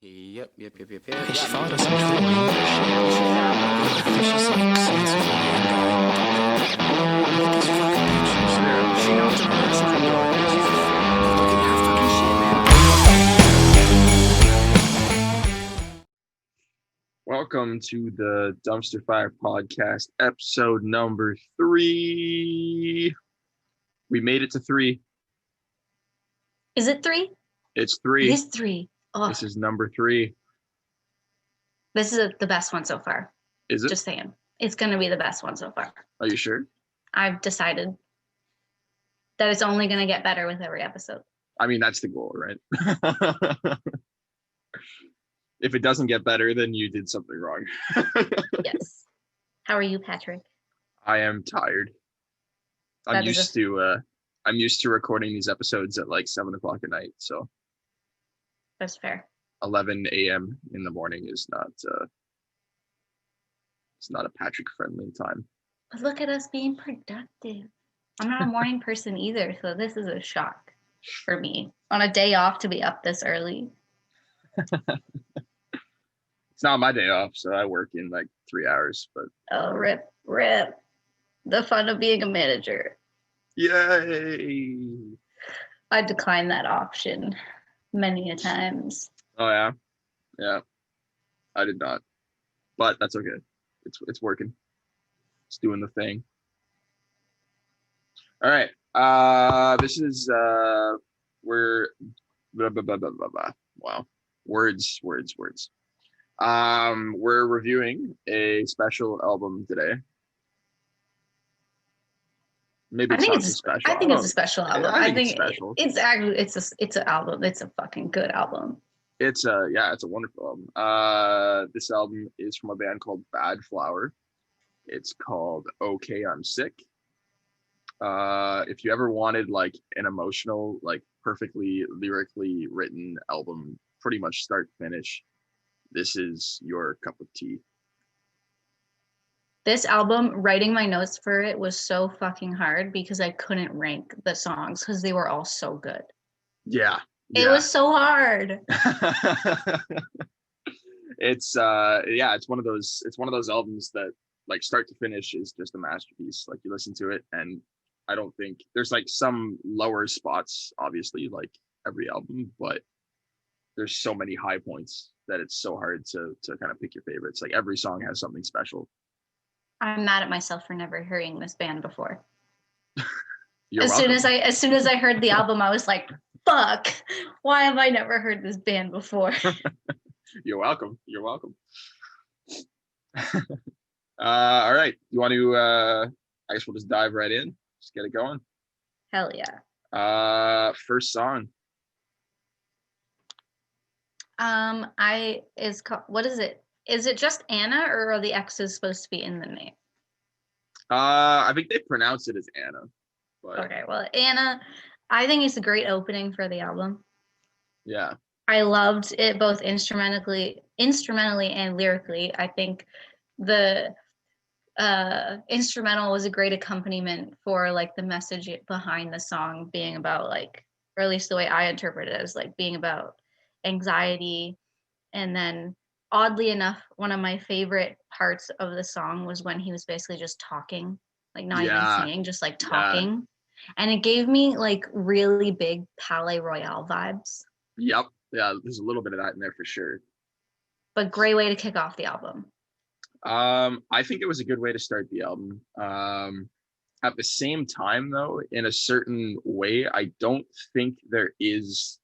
Yep. Okay, she followed us on Twitter. I think she's like saying something and look at these fucking pictures. Yeah, she knows the relationship door. Jesus. Look at that fucking shit, man. Welcome to the Dumpster Fire Podcast, episode number 3. We made it to 3. Is it 3? It's 3. It is 3. Oh, This is number 3. this is the best one so far. Is it? Just saying. It's going to be the best one so far. Are you sure? I've decided that it's only going to get better with every episode. I mean, that's the goal, right? If it doesn't get better, then you did something wrong. Yes. How are you, Patrick? I am tired. I'm used to recording these episodes at like 7 o'clock at night, so That's fair. 11 a.m. in the morning is not it's not a Patrick friendly time. But look at us being productive. I'm not a morning person either, so this is a shock for me. On a day off to be up this early. It's not my day off, so I work in like 3 hours, but Oh, rip. The fun of being a manager. yay! I declined that option many a times. Oh yeah. I did not, but that's okay. It's working. It's doing the thing. All right. This is we're blah, blah, blah, blah, blah, blah. Wow. Words. We're reviewing a special album today. Maybe it's not special. I think it's a special album. I think it's special. It's actually it's an album. It's a fucking good album. It's a wonderful album. This album is from a band called Badflower. It's called Okay, I'm Sick. If you ever wanted like an emotional, like perfectly lyrically written album, pretty much start to finish, this is your cup of tea. This album, writing my notes for it was so fucking hard because I couldn't rank the songs because they were all so good. Yeah. It was so hard. It's one of those albums that like start to finish is just a masterpiece. Like you listen to it and I don't think there's like some lower spots, obviously, like every album, but there's so many high points that it's so hard to kind of pick your favorites. Like every song has something special. I'm mad at myself for never hearing this band before. You're Soon welcome. as soon as I heard the album, I was like, fuck, why have I never heard this band before? You're welcome. All right. You want to I guess we'll just dive right in. Just get it going. Hell yeah. First song. What is it? Is it just Anna or are the X's supposed to be in the name? I think they pronounce it as Anna. But Okay, well, Anna, I think it's a great opening for the album. yeah. I loved it both instrumentally and lyrically. I think the instrumental was a great accompaniment for like the message behind the song being about like, or at least the way I interpret it as like being about anxiety. And then oddly enough, one of my favorite parts of the song was when he was basically just talking, like not even singing, just like talking. And it gave me like really big Palais Royale vibes. Yep. Yeah, there's a little bit of that in there for sure. But great way to kick off the album. I think it was a good way to start the album. At the same time, though, in a certain way, I don't think there is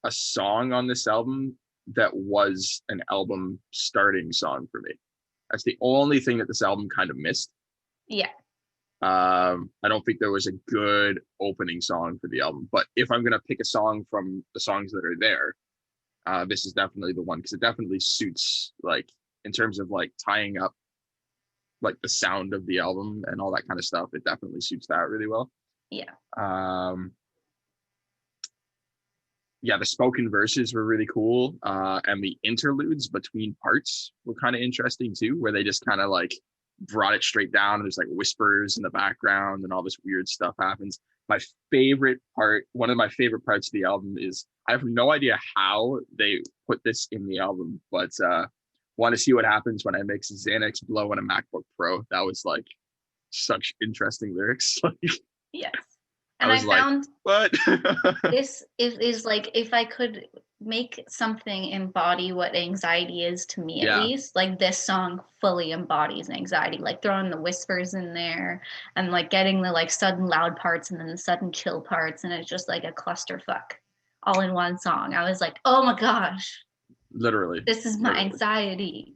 a song on this album that was an album starting song for me. That's the only thing that this album kind of missed. Yeah. I don't think there was a good opening song for the album, but if I'm gonna pick a song from the songs that are there, this is definitely the one because it definitely suits, like in terms of like tying up like the sound of the album and all that kind of stuff. It definitely suits that really well. Yeah. Yeah, the spoken verses were really cool, and the interludes between parts were kind of interesting too, where they just kind of like brought it straight down and there's like whispers in the background and all this weird stuff happens. my favorite part, one of my favorite parts of the album is, I have no idea how they put this in the album, but want to see what happens when I mix Xanax Blow in a MacBook Pro. That was like such interesting lyrics. Like, Yes. I And I was like, found what? this is like, if I could make something embody what anxiety is to me, at Yeah. least, like this song fully embodies anxiety, like throwing the whispers in there and like getting the like sudden loud parts and then the sudden chill parts, and it's just like a clusterfuck all in one song. I was like, oh my gosh, Literally. this is my Literally. anxiety.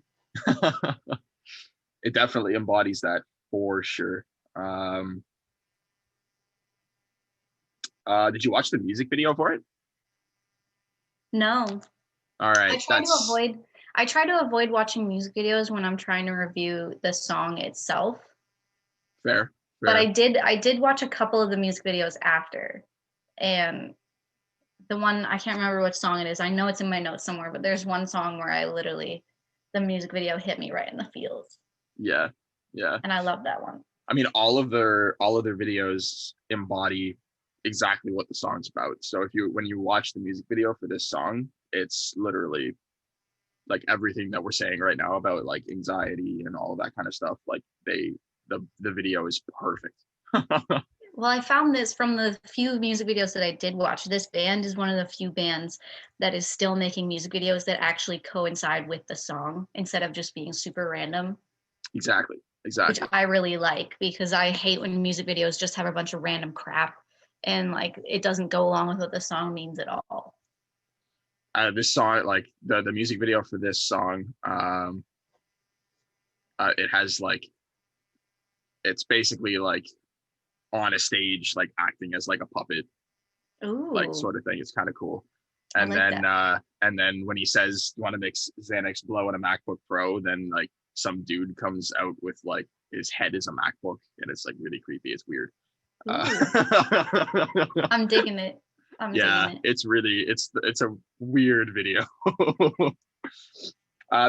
It definitely embodies that for sure. Did you watch the music video for it? No. All right, I try to avoid watching music videos when I'm trying to review the song itself. fair. But I did watch a couple of the music videos after. And the one, I can't remember which song it is. I know it's in my notes somewhere, but there's one song where the music video hit me right in the feels. Yeah. And I love that one. I mean, all of their videos embody exactly what the song's about. So when you watch the music video for this song, it's literally like everything that we're saying right now about like anxiety and all of that kind of stuff. Like the video is perfect. Well, I found this from the few music videos that I did watch. This band is one of the few bands that is still making music videos that actually coincide with the song instead of just being super random. Exactly. Which I really like, because I hate when music videos just have a bunch of random crap and like it doesn't go along with what the song means at all. This song, like the music video for this song, it has like, it's basically like on a stage, like acting as like a puppet. Ooh. Like sort of thing. It's kind of cool. And then when he says, "You want to mix Xanax Blow in a MacBook Pro?" then like some dude comes out with like his head is a MacBook, and it's like really creepy. It's weird. I'm digging it. It's really it's a weird video.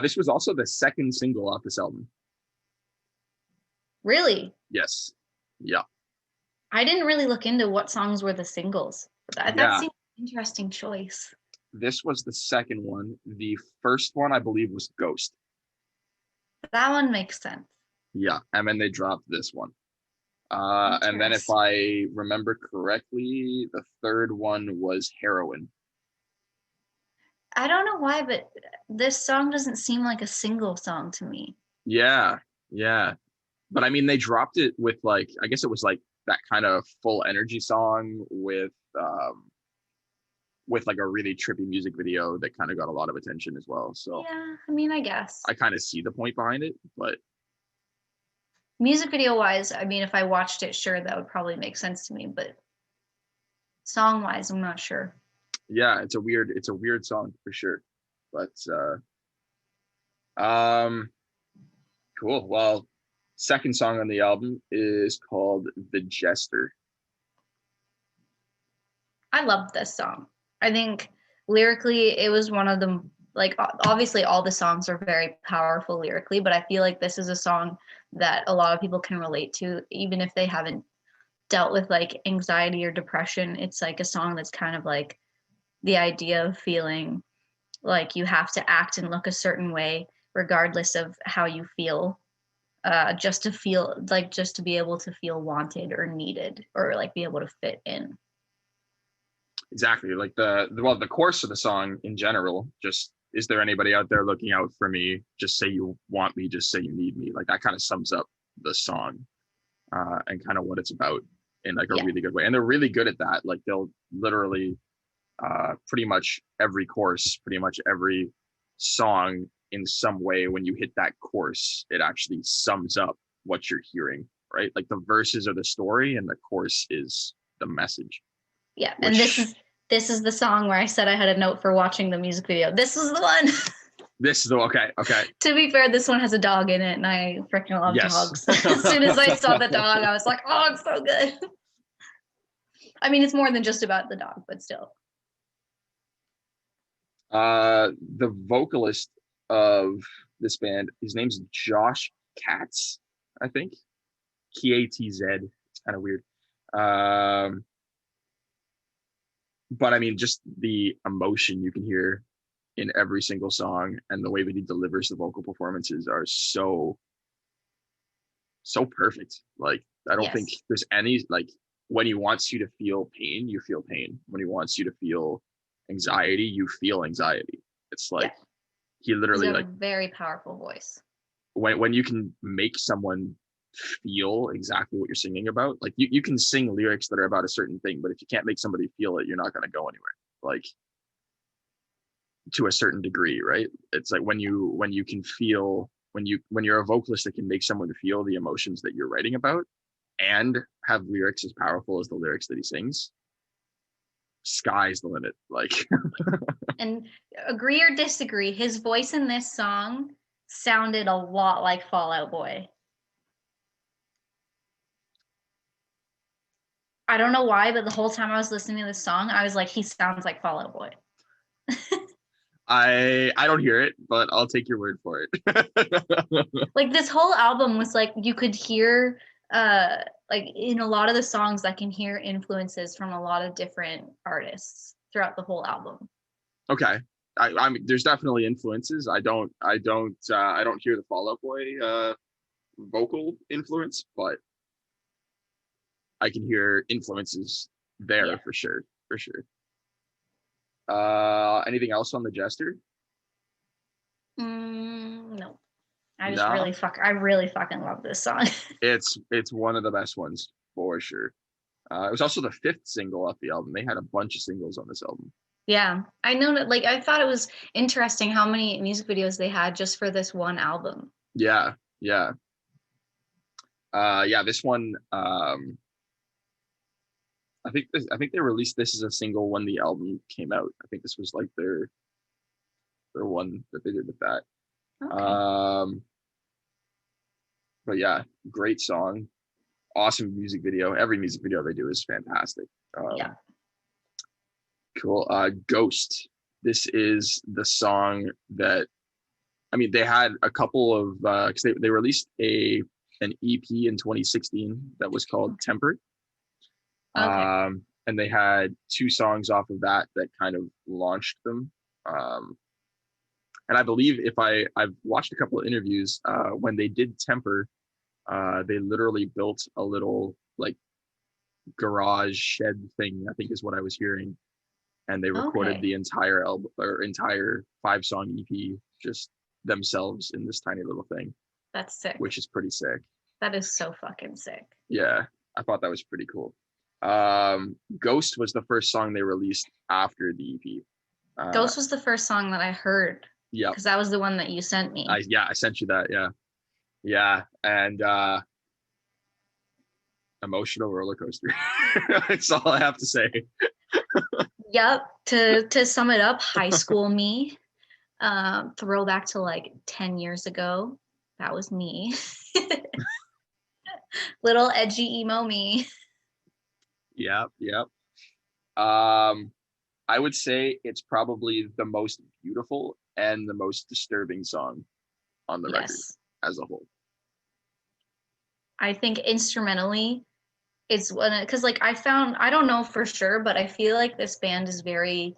This was also the second single off this album. Really? Yes. Yeah. I didn't really look into what songs were the singles. That seems an interesting choice. This was the second one. The first one, I believe, was Ghost. That one makes sense. Yeah, and then they dropped this one. And then if I remember correctly, the third one was Heroin. I don't know why, but this song doesn't seem like a single song to me. Yeah. But I mean, they dropped it with like, I guess it was like that kind of full energy song with like a really trippy music video that kind of got a lot of attention as well. So yeah, I mean, I guess I kind of see the point behind it, but music video wise, I mean, if I watched it, sure, that would probably make sense to me, but song wise, I'm not sure. Yeah, it's a weird song for sure. But cool. Well, second song on the album is called The Jester. I love this song. I think lyrically it was one of the, like, obviously all the songs are very powerful lyrically, but I feel like this is a song that a lot of people can relate to, even if they haven't dealt with like anxiety or depression. It's like a song that's kind of like the idea of feeling like you have to act and look a certain way regardless of how you feel, just to be able to feel wanted or needed, or like be able to fit in. Exactly. Like the chorus of the song in general, just, is there anybody out there looking out for me? Just say you want me, just say you need me. Like that kind of sums up the song and kind of what it's about in like a really good way. And they're really good at that. Like they'll literally pretty much every chorus, pretty much every song in some way, when you hit that chorus, it actually sums up what you're hearing, right? Like the verses are the story and the chorus is the message. Yeah, and this is the song where I said I had a note for watching the music video. This was the one. This is the okay. To be fair, this one has a dog in it, and I freaking love dogs. As soon as I saw the dog, I was like, "Oh, it's so good." I mean, it's more than just about the dog, but still. The vocalist of this band, his name's Josh Katz, I think. Katz. It's kind of weird. but I mean, just the emotion you can hear in every single song and the way that he delivers the vocal performances are so perfect. Like, I don't think Yes. there's any, like, when he wants you to feel pain, you feel pain. When he wants you to feel anxiety, you feel anxiety. It's Yeah. like he He's literally, got a like, very powerful voice. when you can make someone feel exactly what you're singing about, like you can sing lyrics that are about a certain thing, but if you can't make somebody feel it, you're not going to go anywhere. Like, to a certain degree, right? It's like when you can feel, when you're a vocalist that can make someone feel the emotions that you're writing about and have lyrics as powerful as the lyrics that he sings, sky's the limit. Like, And agree or disagree, his voice in this song sounded a lot like Fall Out Boy. I don't know why, but the whole time I was listening to this song, I was like, he sounds like Fall Out Boy. I don't hear it, but I'll take your word for it. Like this whole album was like you could hear like in a lot of the songs I can hear influences from a lot of different artists throughout the whole album. Okay. I mean, there's definitely influences. I don't hear the Fall Out Boy vocal influence, but I can hear influences there, Yeah. for sure. For sure. Anything else on the Jester? No. I No. really fucking love this song. It's one of the best ones for sure. It was also the fifth single off the album. They had a bunch of singles on this album. Yeah. I know that, like, I thought it was interesting how many music videos they had just for this one album. Yeah, yeah. Yeah, this one, I think they released this as a single when the album came out. I think this was like their one that they did with that. Okay. But yeah, great song, awesome music video. Every music video they do is fantastic. Yeah. Cool. Ghost. This is the song that, I mean, they had a couple of because they released an EP in 2016 that was called Temper. Okay. And they had two songs off of that kind of launched them. And I believe I've watched a couple of interviews when they did Temper, they literally built a little like garage shed thing, I think is what I was hearing. And they recorded Okay. the entire album or entire 5-song EP just themselves in this tiny little thing, That's sick. which is pretty sick. That is so fucking sick. Yeah, I thought that was pretty cool. Ghost was the first song they released after the EP. Ghost was the first song that I heard. Yeah, because that was the one that you sent me. I sent you that. Yeah, and emotional roller coaster. That's all I have to say. Yep. To sum it up, high school me, throwback to like 10 years ago. That was me. Little edgy emo me. Yep. I would say it's probably the most beautiful and the most disturbing song on the record Yes. as a whole. I think instrumentally, it's one because like I don't know for sure, but I feel like this band is very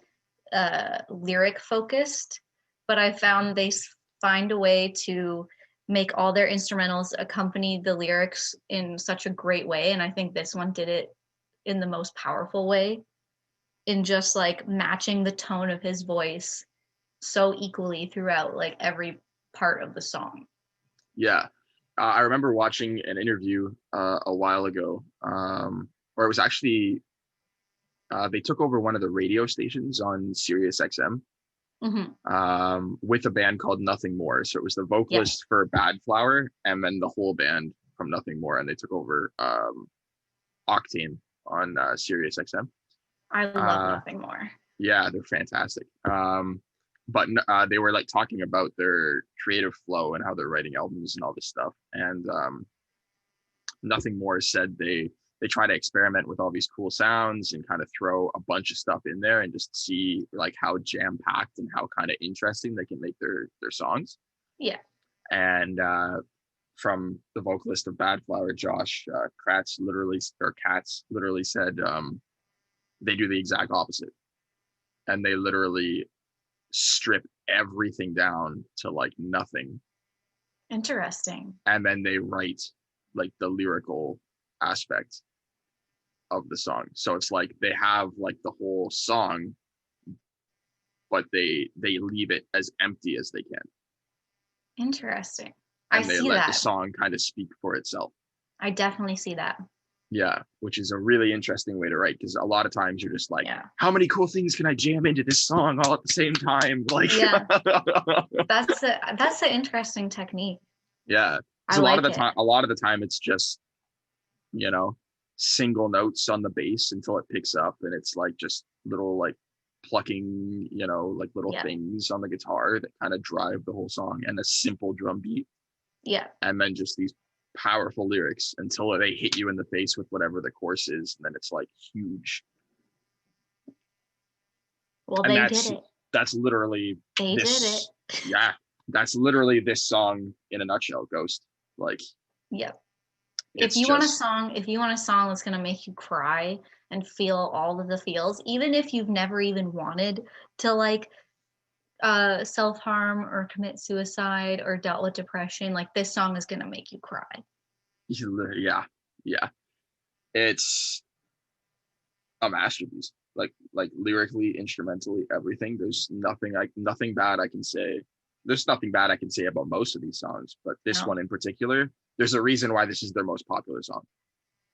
lyric focused, but I found they find a way to make all their instrumentals accompany the lyrics in such a great way, and I think this one did it in the most powerful way, in just like matching the tone of his voice so equally throughout like every part of the song. Yeah. I remember watching an interview a while ago, or it was actually they took over one of the radio stations on Sirius XM with a band called Nothing More. So it was the vocalist for Badflower and then the whole band from Nothing More, and they took over Octane on Sirius XM. I love Nothing More. Yeah, they're fantastic. But they were like talking about their creative flow and how they're writing albums and all this stuff. And Nothing More said they try to experiment with all these cool sounds and kind of throw a bunch of stuff in there and just see like how jam packed and how kind of interesting they can make their songs. Yeah. And from the vocalist of Badflower, Josh Katz literally said they do the exact opposite. and they literally strip everything down to like nothing, Interesting. and then they write like the lyrical aspect of the song. So it's like they have like the whole song, but they leave it as empty as they can, Interesting. I and they see let the that. song kind of speak for itself. I definitely see that. Yeah, which is a really interesting way to write, because a lot of times you're just like, Yeah. how many cool things can I jam into this song all at the same time? Like, Yeah. That's an interesting technique. yeah, I because like it. a lot of the time it's just, you know, single notes on the bass until it picks up, and it's like just little like plucking, you know, like little Yeah. things on the guitar that kind of drive the whole song, and a simple drum beat, Yeah. and then just these powerful lyrics until they hit you in the face with whatever the chorus is, and then it's like huge. Well, And they did it. that's literally They did it. this. Yeah, that's literally this song in a nutshell, Ghost. Like, Yep. it's If you want a just song that's gonna make you cry and feel all of the feels, even if you've never even wanted to like self-harm or commit suicide or dealt with depression, like this song is gonna make you cry. yeah, yeah. It's a masterpiece. Like lyrically, instrumentally, everything. There's nothing bad I can say. There's nothing bad I can say about most of these songs, but this No. one in particular, there's a reason why this is their most popular song.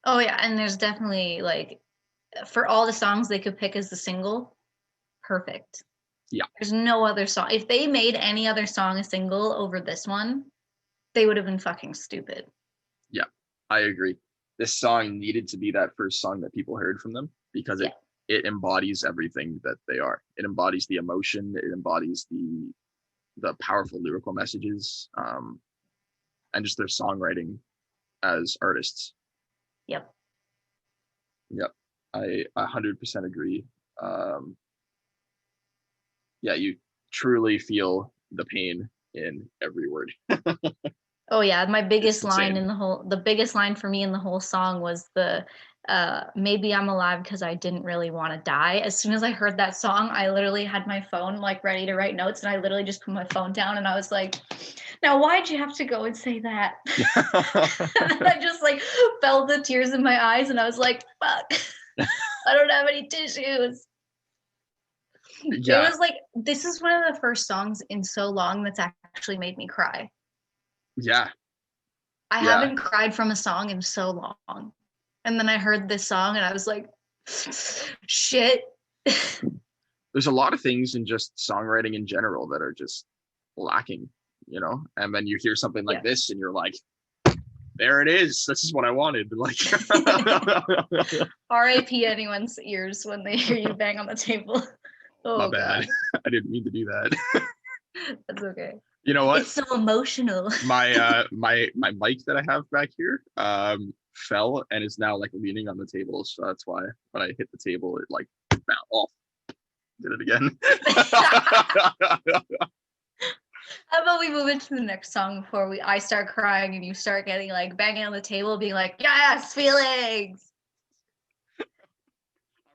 Oh yeah, and there's definitely like for all the songs they could pick as the single, perfect. Yeah. There's no other song. If they made any other song a single over this one, they would have been fucking stupid. Yeah, I agree. This song needed to be that first song that people heard from them, because Yeah. it embodies everything that they are. It embodies the emotion. It embodies the powerful lyrical messages, and just their songwriting as artists. Yep. Yep, I 100% agree. Um, yeah, you truly feel the pain in every word. Oh yeah, my biggest line insane. the biggest line for me in the whole song was the maybe I'm alive because I didn't really want to die. As soon as I heard that song, I literally had my phone like ready to write notes, and I literally just put my phone down and I was like, now why'd you have to go and say that? And I just like felt the tears in my eyes and I was like, fuck, I don't have any tissues. Yeah, It was like, this is one of the first songs in so long that's actually made me cry. yeah, I yeah. haven't cried from a song in so long. And then I heard this song and I was like, shit. There's a lot of things in just songwriting in general that are just lacking, you know? And then you hear something like Yeah. this and you're like, there it is. This is what I wanted. Like, R.I.P. anyone's ears when they hear you bang on the table. Oh, my bad. God. I didn't mean to do that. That's okay. You know what? It's so emotional. My mic that I have back here fell and is now like leaning on the table. So that's why when I hit the table, it like bounced off. Did it again. How about we move into the next song before I start crying and you start getting like banging on the table, being like, yes, feelings. I'm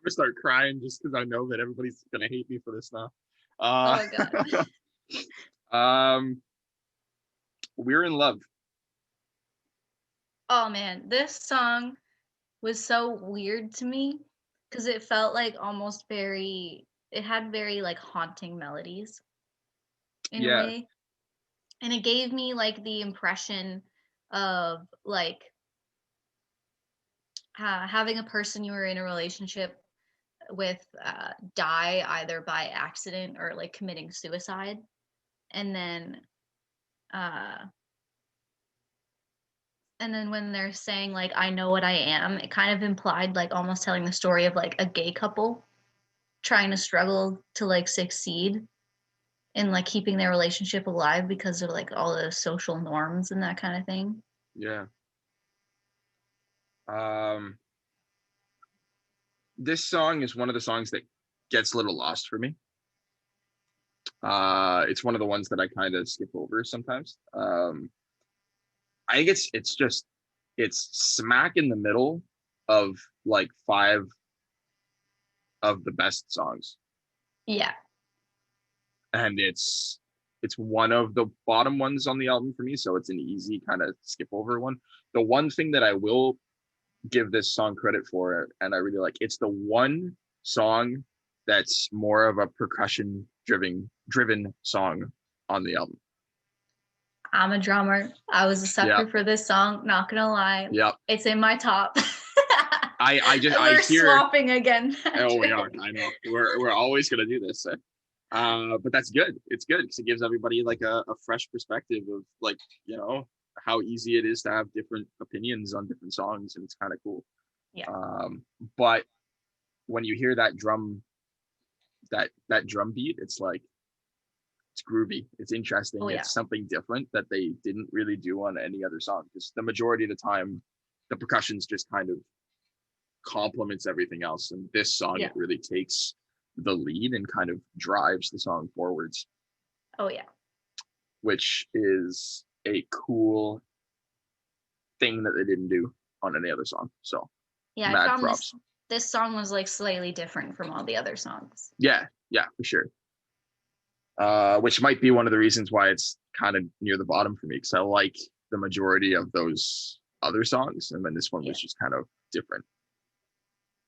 gonna start crying just because I know that everybody's gonna hate me for this now. Oh my God. We're in love. Oh man, this song was so weird to me because it felt like almost it had very like haunting melodies in a Yeah, way. And it gave me like the impression of like having a person you were in a relationship with die either by accident or like committing suicide. And then uh when they're saying like I know what I am, it kind of implied like almost telling the story of like a gay couple trying to struggle to like succeed in like keeping their relationship alive because of like all the social norms and that kind of thing. yeah. This song is one of the songs that gets a little lost for me. It's one of the ones that I kind of skip over sometimes. I think it's smack in the middle of like five of the best songs Yeah. and it's one of the bottom ones on the album for me, so it's an easy kind of skip over one. The one thing that I will give this song credit for, and I really like, it's the one song that's more of a percussion driven song on the album. I'm a drummer. I was a sucker for this song, not gonna lie. Yep. It's in my top. I We're hear swapping again. oh we are, I know we're always gonna do this, but that's good. It's good because it gives everybody like a fresh perspective of like, you know, how easy it is to have different opinions on different songs, and it's kind of cool. Yeah. But when you hear that drum beat, it's like, it's groovy, it's interesting. Oh, yeah. It's something different that they didn't really do on any other song, because the majority of the time the percussion's just kind of complements everything else, and this song, Yeah. it really takes the lead and kind of drives the song forwards, Oh yeah. which is a cool thing that they didn't do on any other song. So Yeah, I mad found props. this song was like slightly different from all the other songs. Yeah, for sure. Which might be one of the reasons why it's kind of near the bottom for me, because I like the majority of those other songs, and then this one was just kind of different,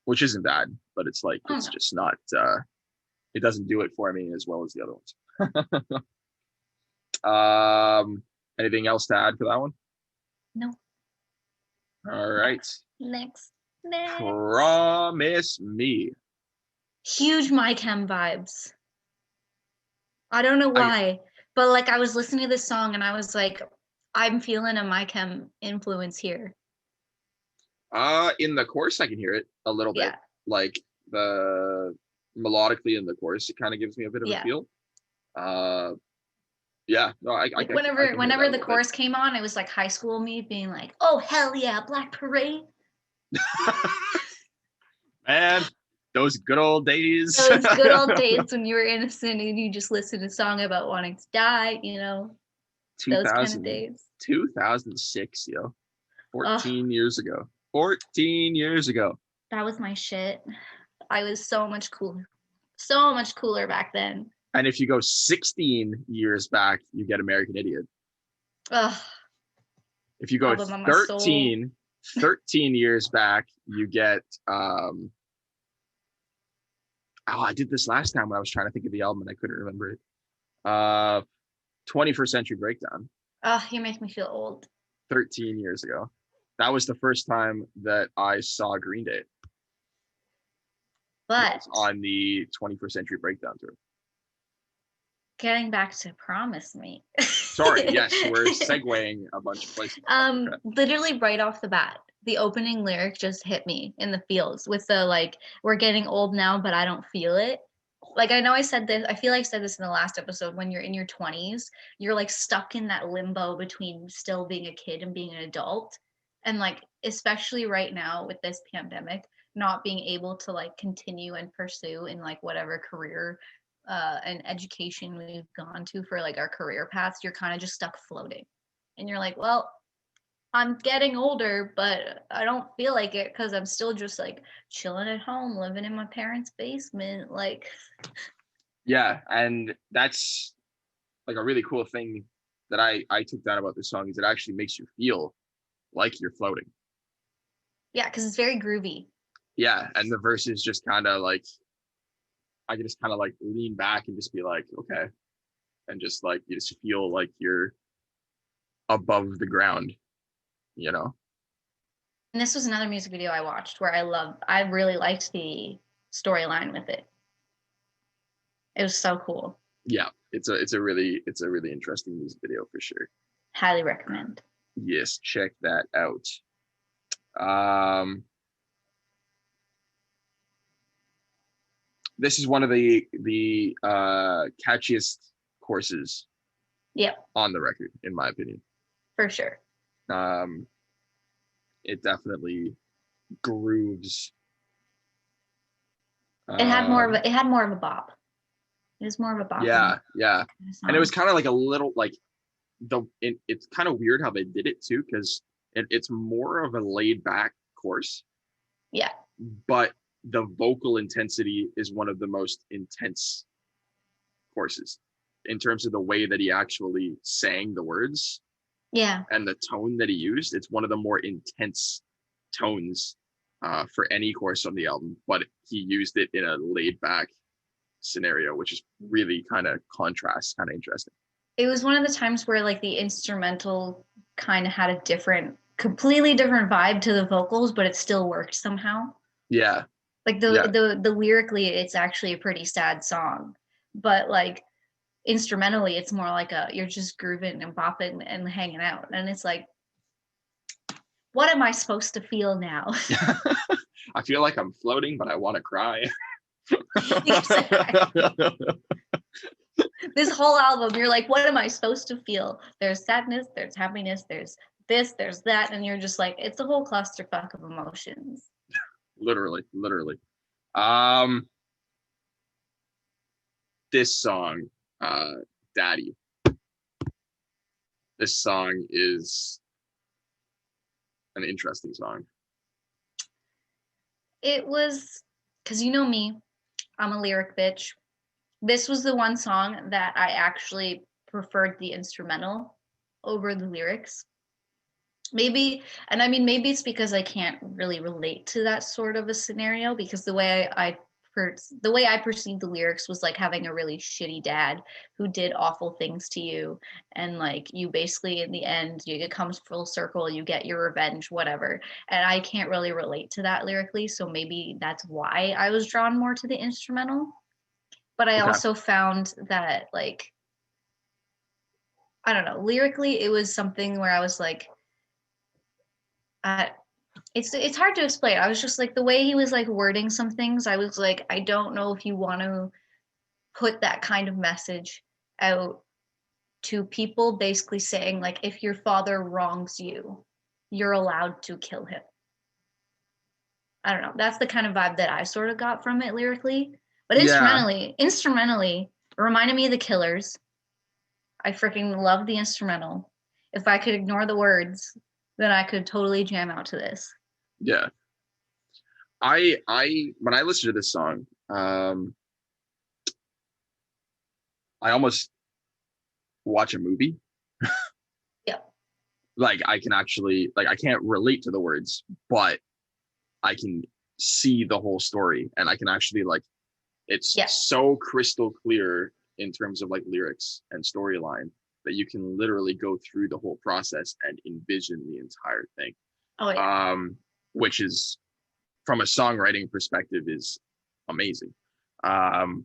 which isn't bad, but it's like, it's just not it doesn't do it for me as well as the other ones. Anything else to add for that one? No. All right. Next. Promise Me. Huge My Chem vibes. I don't know why, but like I was listening to this song and I was like, I'm feeling a My Chem influence here. In the chorus, I can hear it a little bit. Like the melodically in the chorus, it kind of gives me a bit of a feel. Yeah. No, like whenever the chorus came on, it was like high school me being like, "Oh hell yeah, Black Parade!" Man, those good old days. Those good old days when you were innocent and you just listened to a song about wanting to die, you know. Those kind of days. 2006, yo. 14 years ago. 14 years ago. That was my shit. I was so much cooler back then. And if you go 16 years back, you get American Idiot. Ugh. If you go 13 years back, you get I did this last time when I was trying to think of the album and I couldn't remember it. 21st Century Breakdown. You make me feel old. 13 years ago. That was the first time that I saw Green Day. But on the 21st Century Breakdown tour. Getting back to Promise Me. Sorry, yes, we're segueing a bunch of places. Literally right off the bat, the opening lyric just hit me in the feels with the like, we're getting old now, but I don't feel it. Like, I know I said this, I feel like I said this in the last episode, when you're in your 20s, you're like stuck in that limbo between still being a kid and being an adult. And like, especially right now with this pandemic, not being able to like continue and pursue in like whatever career and education we've gone to for like our career paths, you're kind of just stuck floating. And you're like, well, I'm getting older, but I don't feel like it because I'm still just like chilling at home, living in my parents' basement. Like, yeah, and that's like a really cool thing that I took down about this song, is it actually makes you feel like you're floating. Yeah, because it's very groovy. Yeah, and the verses just kind of like, I can just kind of like lean back and just be like, okay, and just like, you just feel like you're above the ground, you know. And this was another music video I watched where I really liked the storyline with it. It was so cool. Yeah, it's a really interesting music video for sure. Highly recommend. Yes, check that out. This is one of the catchiest courses on the record, in my opinion. For sure. It definitely grooves. It had more of a bop. It was more of a bop. Yeah. And it was kind of like a little like it's kind of weird how they did it too, because it's more of a laid back course. Yeah. But the vocal intensity is one of the most intense courses in terms of the way that he actually sang the words Yeah. and the tone that he used. It's one of the more intense tones for any course on the album, but he used it in a laid back scenario, which is really kind of contrast, kind of interesting. It was one of the times where like the instrumental kind of had a completely different vibe to the vocals, but it still worked somehow. Yeah. Like Yeah. the lyrically, it's actually a pretty sad song, but like instrumentally, it's more like you're just grooving and bopping and hanging out, and it's like, what am I supposed to feel now? I feel like I'm floating, but I want to cry. This whole album, you're like, what am I supposed to feel? There's sadness, there's happiness, there's this, there's that, and you're just like, it's a whole clusterfuck of emotions. Literally. This song, Daddy. This song is an interesting song. It was, because you know me, I'm a lyric bitch. This was the one song that I actually preferred the instrumental over the lyrics. Maybe, and I mean, maybe it's because I can't really relate to that sort of a scenario, because the way the way I perceived the lyrics was like having a really shitty dad who did awful things to you, and like you basically in the end it comes full circle, you get your revenge, whatever. And I can't really relate to that lyrically, so maybe that's why I was drawn more to the instrumental. But I Okay. also found that, like, I don't know, lyrically it was something where I was like, it's hard to explain. I was just like, the way he was like wording some things, I was like, I don't know if you want to put that kind of message out to people, basically saying like, if your father wrongs you, you're allowed to kill him. I don't know. That's the kind of vibe that I sort of got from it lyrically. But Yeah. instrumentally, it reminded me of the Killers. I freaking love the instrumental. If I could ignore the words, then I could totally jam out to this. Yeah. I when I listen to this song, I almost watch a movie. Yeah. Like I can actually, like, I can't relate to the words, but I can see the whole story, and I can actually, like, it's so crystal clear in terms of like lyrics and storyline that you can literally go through the whole process and envision the entire thing. Oh yeah. Which is, from a songwriting perspective, is amazing. For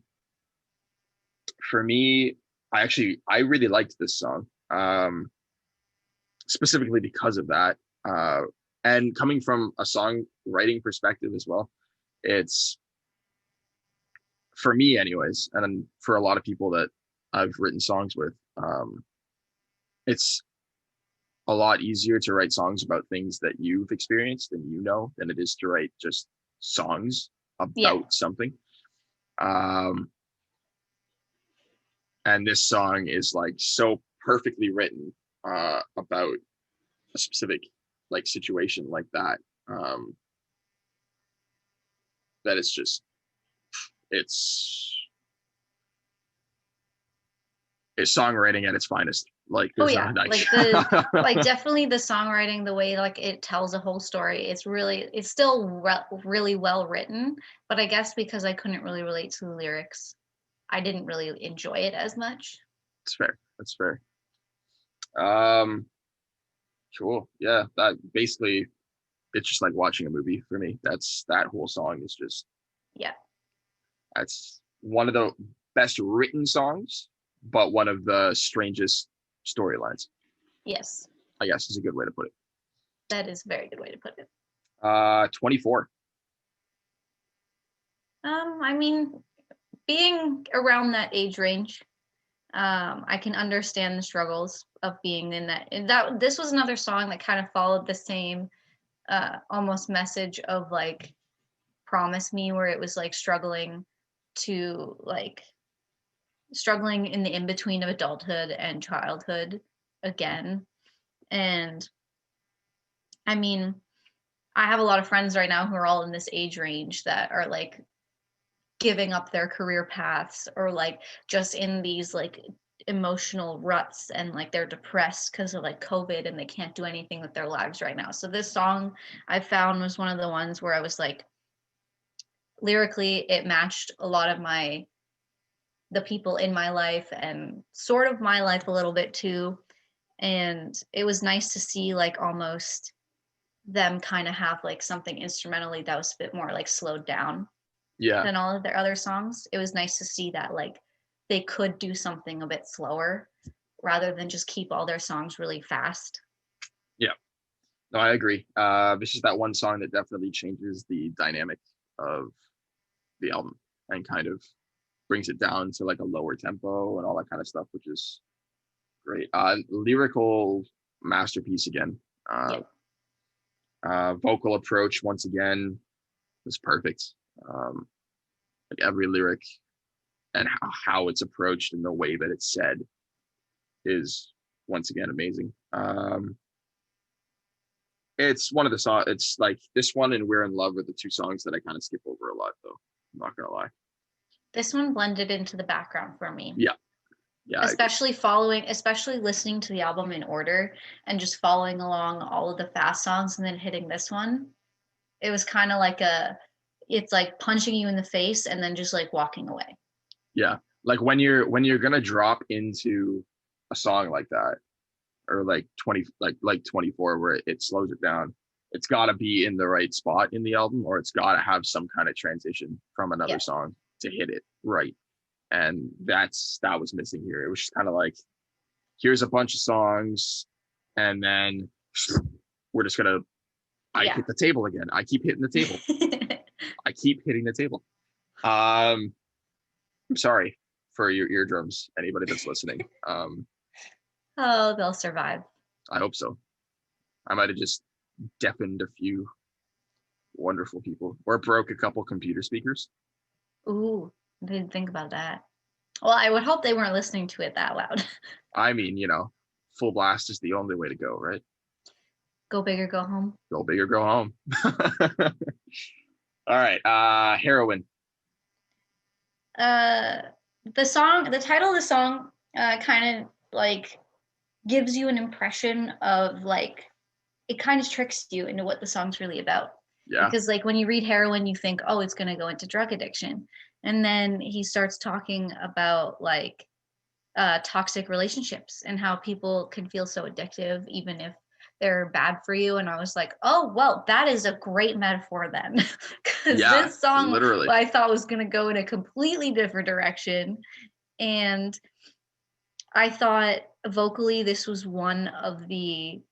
me, I really liked this song, specifically because of that. And coming from a songwriting perspective as well, it's, for me anyways, and for a lot of people that I've written songs with, it's a lot easier to write songs about things that you've experienced and than it is to write just songs about something. And this song is like so perfectly written about a specific like situation like that, that it's just, it's songwriting at its finest. Like, Oh there's yeah, not like like definitely the songwriting, the way like it tells a whole story. It's still really well written, but I guess because I couldn't really relate to the lyrics, I didn't really enjoy it as much. That's fair. Cool. Yeah, that basically, it's just like watching a movie for me. That whole song is just, that's one of the best written songs, but one of the strangest storylines. Yes. I guess is a good way to put it. That is a very good way to put it. 24. I mean, being around that age range, I can understand the struggles of being in that. And this was another song that kind of followed the same almost message of like Promise Me, where it was like struggling in the in-between of adulthood and childhood again. And I mean, I have a lot of friends right now who are all in this age range that are like giving up their career paths or like just in these like emotional ruts and like they're depressed because of like COVID and they can't do anything with their lives right now. So this song I found was one of the ones where I was like lyrically it matched a lot of the people in my life and sort of my life a little bit too. And it was nice to see like almost them kind of have like something instrumentally that was a bit more like slowed down Yeah. than all of their other songs. It was nice to see that like they could do something a bit slower rather than just keep all their songs really fast. Yeah. No, I agree. This is that one song that definitely changes the dynamic of the album and kind of brings it down to like a lower tempo and all that kind of stuff, which is great. Lyrical masterpiece again. Vocal approach once again was perfect. Like every lyric and how it's approached and the way that it's said is once again amazing. It's one of the songs. It's like this one and "We're in Love" are the two songs that I kind of skip over a lot, though. I'm not gonna lie. This one blended into the background for me. Yeah, yeah, especially listening to the album in order and just following along all of the fast songs and then hitting this one. It was kind of like it's like punching you in the face and then just like walking away. yeah. Like when you're gonna drop into a song like that, or like 20, like 24, where it slows it down. It's got to be in the right spot in the album, or it's got to have some kind of transition from another song to hit it right. And that was missing here. It was just kind of like, here's a bunch of songs, and then we're just gonna. I hit the table again. I keep hitting the table. I keep hitting the table. I'm sorry for your eardrums, anybody that's listening. Oh, they'll survive. I hope so. I might have just deafened a few wonderful people or broke a couple computer speakers. Ooh, I didn't think about that. Well, I would hope they weren't listening to it that loud. I mean, full blast is the only way to go, right? Go big or go home. Go big or go home. All right. Heroin. The title of the song kind of like gives you an impression of like it kind of tricks you into what the song's really about. Yeah. Because like when you read Heroin, you think, oh, it's going to go into drug addiction. And then he starts talking about like toxic relationships and how people can feel so addictive even if they're bad for you. And I was like, oh, well, that is a great metaphor then. Because this song literally, I thought was going to go in a completely different direction. And I thought vocally this was one of the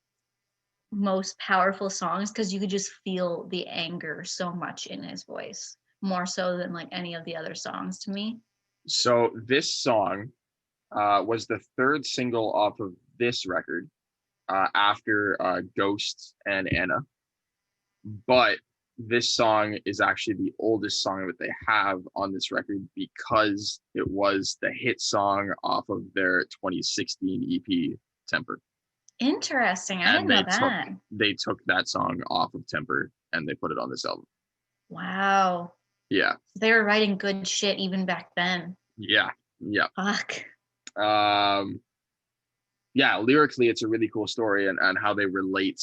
most powerful songs because you could just feel the anger so much in his voice, more so than like any of the other songs to me. So this song was the third single off of this record after Ghost and Anna. But this song is actually the oldest song that they have on this record because it was the hit song off of their 2016 EP, Temper. Interesting. I didn't know that. They took that song off of Temper and they put it on this album. Wow. Yeah. They were writing good shit even back then. Yeah. Yeah. Fuck. Yeah, lyrically it's a really cool story and how they relate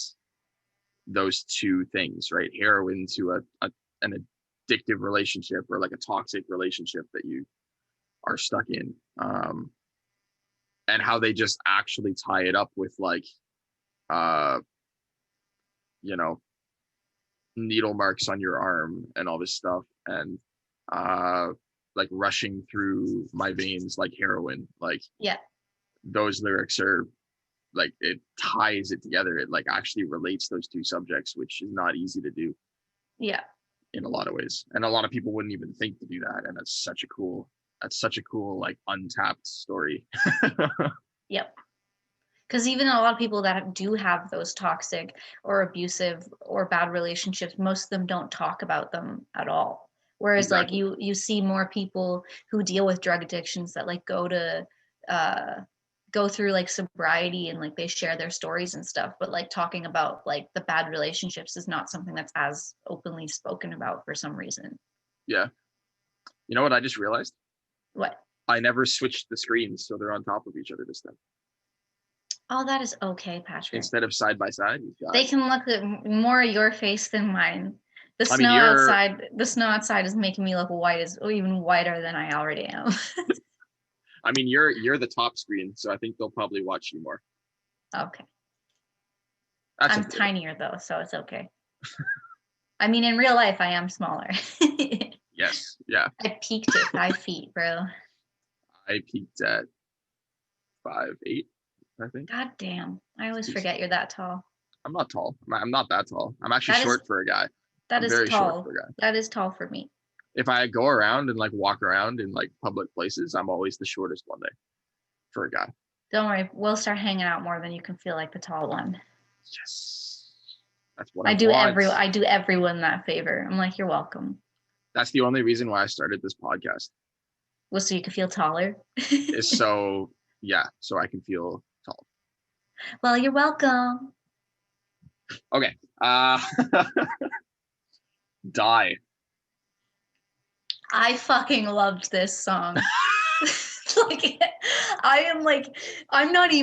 those two things, right? Heroin to an addictive relationship or like a toxic relationship that you are stuck in. And how they just actually tie it up with like needle marks on your arm and all this stuff and like rushing through my veins like heroin. Like those lyrics are like it ties it together. It like actually relates those two subjects, which is not easy to do. Yeah. In a lot of ways. And a lot of people wouldn't even think to do that. And that's such a cool like untapped story. Yep. Because even a lot of people that do have those toxic or abusive or bad relationships, most of them don't talk about them at all. Whereas like you see more people who deal with drug addictions that like go to go through like sobriety and like they share their stories and stuff, but like talking about like the bad relationships is not something that's as openly spoken about for some reason. Yeah. You know what I just realized? What? I never switched the screens so they're on top of each other this time. Oh, that is okay, Patrick. Instead of side by side, you've got. They can look at more of your face than mine. The I mean, snow outside is making me look even whiter than I already am. I mean, you're the top screen, so I think they'll probably watch you more. Okay. That's I'm okay. tinier though, so it's okay. I mean, in real life, I am smaller. Yes. Yeah. I peaked at 5 feet, bro. I peaked at 5'8", I think. God damn. I always Decent. forget you're that tall. I'm not tall. I'm not that tall. I'm actually That is- short for a guy. That I'm is very short tall. for a guy. That is tall for me. If I go around and like walk around in like public places, I'm always the shortest one there for a guy. Don't worry, we'll start hanging out more than you can feel like the tall one. Yes. That's what I do want. I do everyone that favor. I'm like, you're welcome. That's the only reason why I started this podcast. Well, so you can feel taller. Is so I can feel tall. Well, you're welcome. Okay. Die. I fucking loved this song. Like, we're not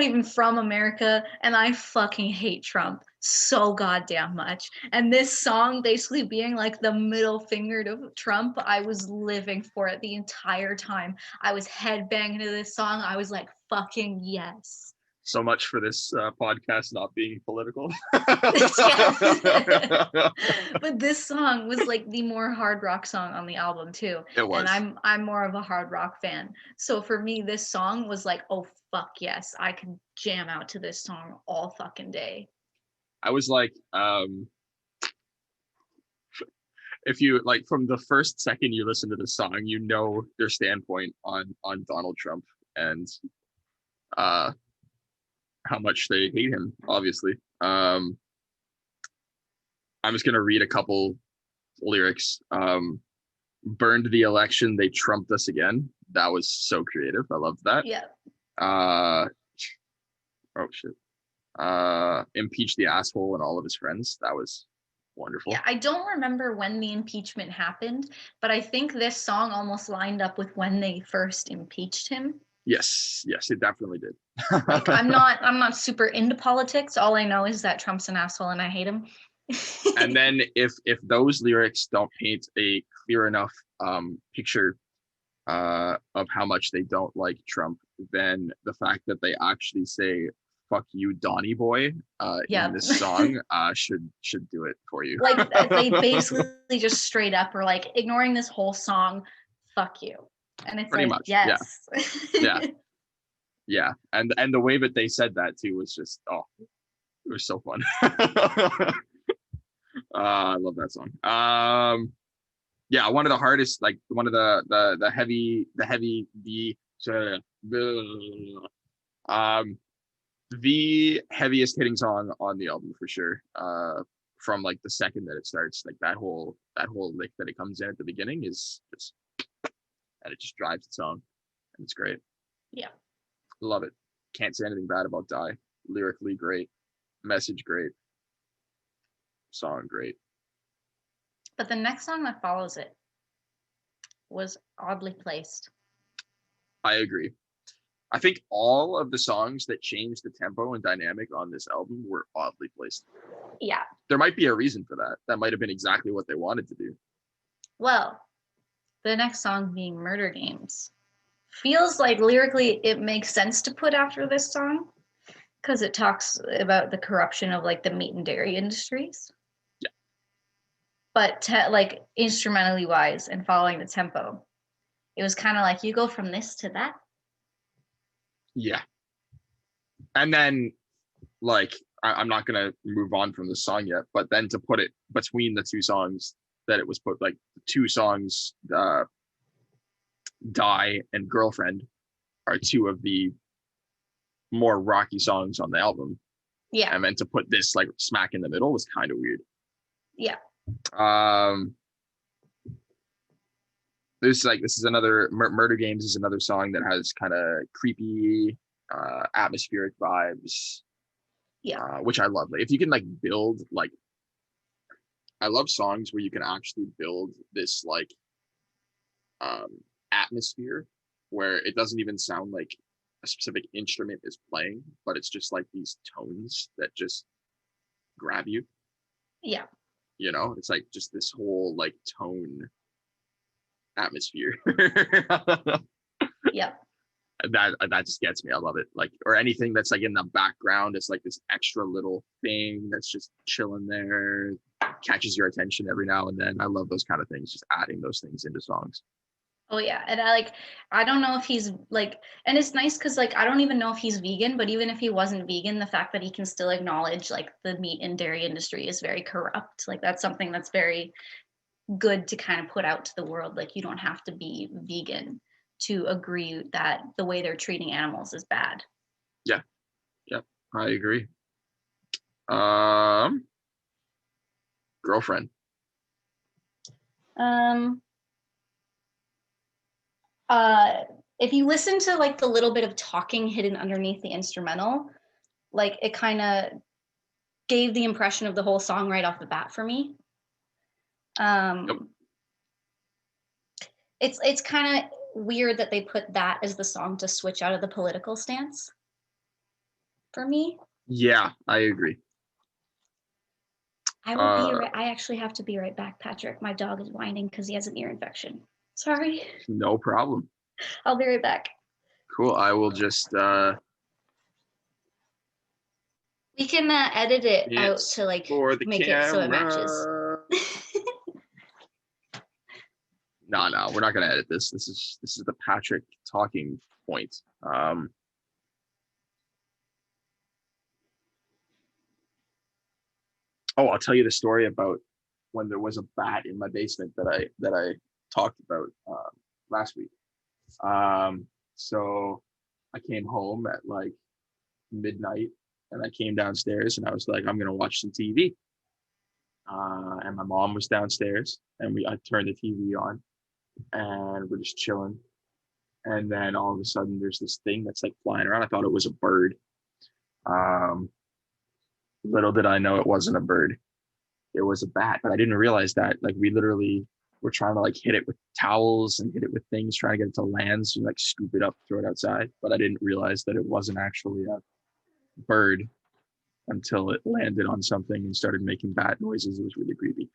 even from America, and I fucking hate Trump so goddamn much. And this song basically being like the middle finger to Trump, I was living for it the entire time. I was headbanging to this song. I was like, fucking yes. So much for this podcast not being political. But this song was like the more hard rock song on the album too. It was. And I'm more of a hard rock fan. So for me, this song was like, oh fuck yes, I can jam out to this song all fucking day. I was like, if you like from the first second you listen to the song, you know their standpoint on Donald Trump and how much they hate him, obviously. I'm just gonna read a couple lyrics. Burned the election, they trumped us again. That was so creative. I loved that. Yeah. Oh shit. Impeach the asshole and all of his friends. That was wonderful. Yeah, I don't remember when the impeachment happened, but I think this song almost lined up with when they first impeached him. Yes, it definitely did. Like, I'm not super into politics. All I know is that Trump's an asshole and I hate him. And then if those lyrics don't paint a clear enough picture of how much they don't like Trump, then the fact that they actually say "fuck you, Donny boy" in this song should do it for you. Like, they basically just straight up are like, ignoring this whole song, "fuck you," and it's pretty like, much. yes. Yeah. And the way that they said that too was just it was so fun. I love that song. One of the hardest, like one of the heaviest hitting song on the album for sure. From like the second that it starts, like that whole lick that it comes in at the beginning is just, and it just drives its own, and it's great. Yeah. Love it. Can't say anything bad about Die. Lyrically great, message great, song great. But the next song that follows it was oddly placed. I agree. I think all of the songs that changed the tempo and dynamic on this album were oddly placed. Yeah. There might be a reason for that. That might have been exactly what they wanted to do. Well, the next song being Murder Games feels like lyrically it makes sense to put after this song because it talks about the corruption of like the meat and dairy industries. Yeah. But like instrumentally wise and following the tempo, it was kind of like you go from this to that. Yeah. And then like I'm not gonna move on from the song yet, but then to put it between the two songs that it was put, like the two songs, Die and Girlfriend are two of the more rocky songs on the album. Yeah. And then to put this like smack in the middle was kind of weird. Yeah. The this is another Murder Games is another song that has kind of creepy, atmospheric vibes. Yeah. Which I love. Like, if you can like build like, I love songs where you can actually build this like atmosphere where it doesn't even sound like a specific instrument is playing, but it's just like these tones that just grab you. Yeah. You know, it's like just this whole like tone atmosphere. Yeah. That just gets me. I love it. Like, or anything that's like in the background, it's like this extra little thing that's just chilling there, catches your attention every now and then. I love those kind of things, just adding those things into songs. Oh yeah, and I don't know if he's like, and it's nice because like I don't even know if he's vegan, but even if he wasn't vegan, the fact that he can still acknowledge like the meat and dairy industry is very corrupt. Like that's something that's very good to kind of put out to the world. Like you don't have to be vegan to agree that the way they're treating animals is bad. Yeah, I agree. Um, Girlfriend. Um, if you listen to like the little bit of talking hidden underneath the instrumental, like it kind of gave the impression of the whole song right off the bat for me. Yep. It's kind of weird that they put that as the song to switch out of the political stance for me. Yeah, I agree. I will be right. I actually have to be right back, Patrick. My dog is whining because he has an ear infection. Sorry. No problem. I'll be right back. Cool. I will just We can edit it out It's to like for the make camera. it so it matches. No, we're not gonna edit this. This is the Patrick talking point. Oh, I'll tell you the story about when there was a bat in my basement that I talked about last week. So I came home at like midnight and I came downstairs and I was like, I'm gonna watch some TV. And my mom was downstairs and I turned the TV on and we're just chilling. And then all of a sudden there's this thing that's like flying around. I thought it was a bird. Little did I know it wasn't a bird. It was a bat, but I didn't realize that. Like we literally were trying to like hit it with towels and hit it with things, trying to get it to land, so like scoop it up, throw it outside. But I didn't realize that it wasn't actually a bird until it landed on something and started making bat noises. It was really creepy.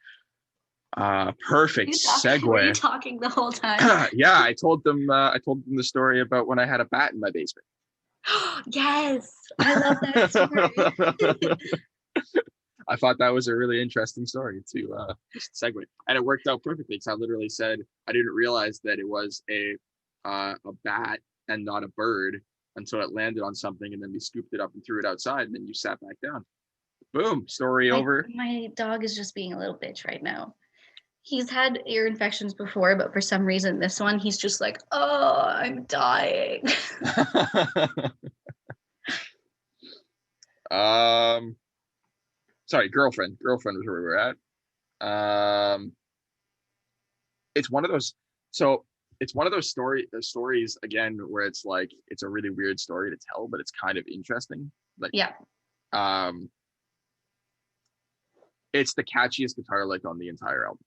Perfect segue. Were you talking the whole time? Yeah, I told them the story about when I had a bat in my basement. Yes, I love that story. I thought that was a really interesting story to just segue, and it worked out perfectly because I literally said I didn't realize that it was a bat and not a bird until it landed on something, and then we scooped it up and threw it outside, and then you sat back down. Boom, story over. My dog is just being a little bitch right now. He's had ear infections before, but for some reason this one he's just like, oh, I'm dying. Sorry, girlfriend was where we were at. It's one of those, so it's one of those stories again where it's like it's a really weird story to tell, but it's kind of interesting. Like yeah. It's the catchiest guitar lick on the entire album.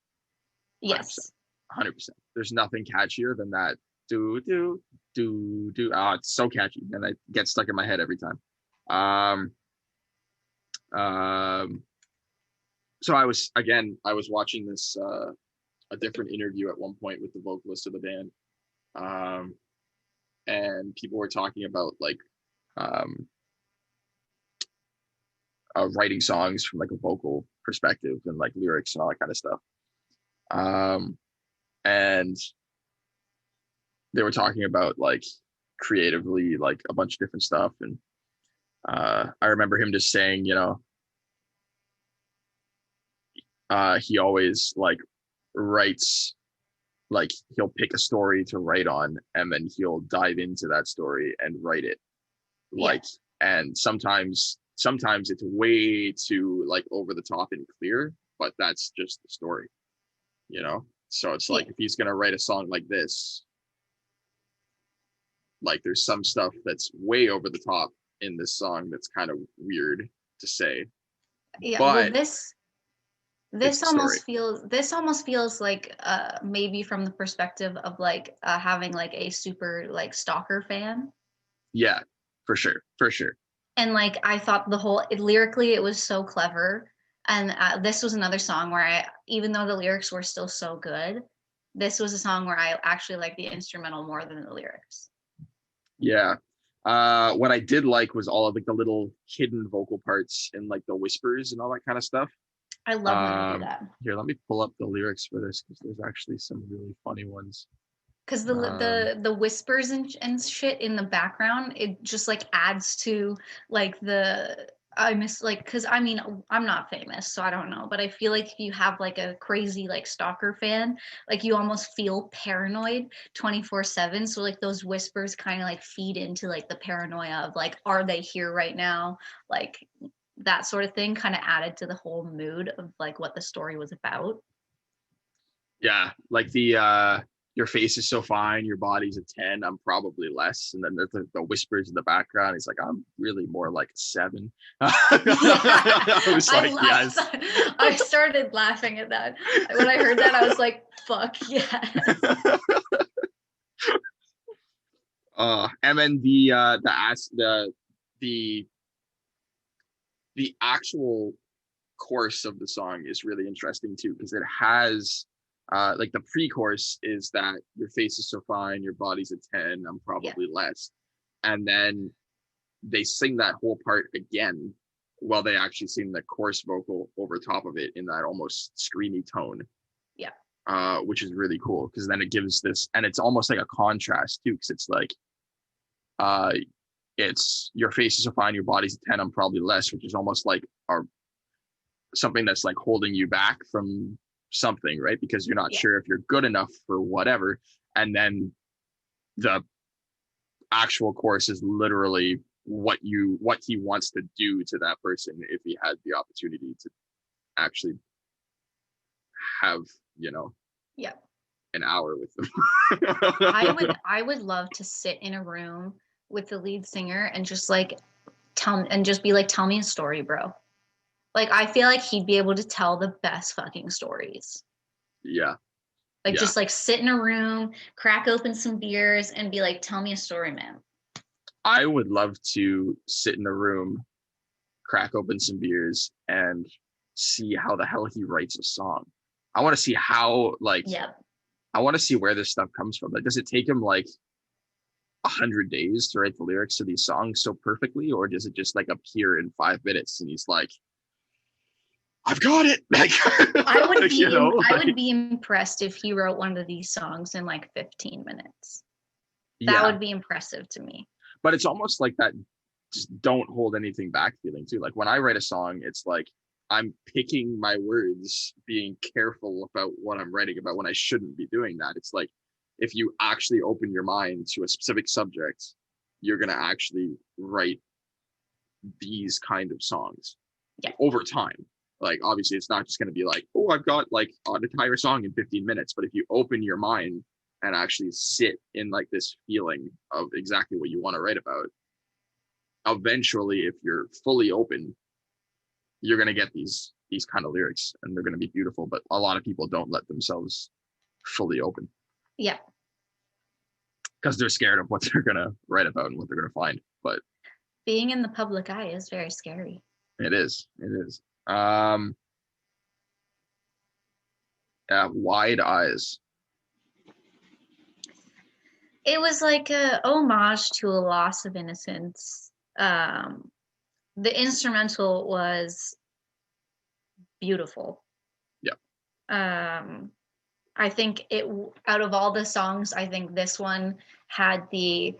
100%, Yes. 100%. There's nothing catchier than that. Do do do do. It's so catchy, and it gets stuck in my head every time. So I was watching this a different interview at one point with the vocalist of the band, and people were talking about like writing songs from like a vocal perspective and like lyrics and all that kind of stuff. And they were talking about like creatively like a bunch of different stuff, and I remember him just saying, he always like writes, like he'll pick a story to write on and then he'll dive into that story and write it like and sometimes it's way too like over the top and clear, but that's just the story, So it's like, if he's gonna write a song like this, like there's some stuff that's way over the top in this song that's kind of weird to say, Yeah, well, but this it's the story. this almost feels like maybe from the perspective of like having like a super like stalker fan. Yeah, for sure, for sure. And like I thought lyrically it was so clever, and this was another song where I, even though the lyrics were still so good, this was a song where I actually liked the instrumental more than the lyrics. Yeah. What I did like was all of like the little hidden vocal parts and like the whispers and all that kind of stuff. I love when they do that. Here, let me pull up the lyrics for this because there's actually some really funny ones. Because the whispers and shit in the background, it just like adds to like because I mean I'm not famous, so I don't know, but I feel like if you have like a crazy like stalker fan, like you almost feel paranoid 24/7. So like those whispers kind of like feed into like the paranoia of like, are they here right now? Like that sort of thing kind of added to the whole mood of like what the story was about. Yeah, like the your face is so fine, your body's a 10, I'm probably less. And then there's the whispers in the background. He's like, I'm really more like a 7. I was like, yes. I started laughing at that. When I heard that, I was like, fuck yes. And then the actual chorus of the song is really interesting too, because it has like the pre-chorus is that your face is so fine, your body's a 10, I'm probably less. And then they sing that whole part again while they actually sing the chorus vocal over top of it in that almost screamy tone. Yeah. Which is really cool because then it gives this, and it's almost like a contrast too, because it's like it's your face is so fine, your body's a 10, I'm probably less, which is almost like something that's like holding you back from something, right? Because you're not sure if you're good enough for whatever. And then the actual course is literally what he wants to do to that person if he had the opportunity to actually have, an hour with them. I would love to sit in a room with the lead singer and just like tell me a story, bro. Like, I feel like he'd be able to tell the best fucking stories. Yeah. Like, just like sit in a room, crack open some beers, and be like, tell me a story, man. I would love to sit in a room, crack open some beers, and see how the hell he writes a song. I want to see how, like, I want to see where this stuff comes from. Like, does it take him like 100 days to write the lyrics to these songs so perfectly, or does it just like appear in 5 minutes and he's like, I've got it. Like, I would be impressed if he wrote one of these songs in like 15 minutes. That would be impressive to me. But it's almost like that just don't hold anything back feeling too. Like when I write a song, it's like I'm picking my words, being careful about what I'm writing about when I shouldn't be doing that. It's like if you actually open your mind to a specific subject, you're going to actually write these kind of songs over time. Like, obviously, it's not just going to be like, oh, I've got like an entire song in 15 minutes. But if you open your mind and actually sit in like this feeling of exactly what you want to write about, eventually, if you're fully open, you're going to get these kind of lyrics and they're going to be beautiful. But a lot of people don't let themselves fully open. Yeah. Because they're scared of what they're going to write about and what they're going to find. But being in the public eye is very scary. It is. Yeah, Wide Eyes. It was like a homage to a loss of innocence. The instrumental was beautiful. Yeah. I think out of all the songs, I think this one had the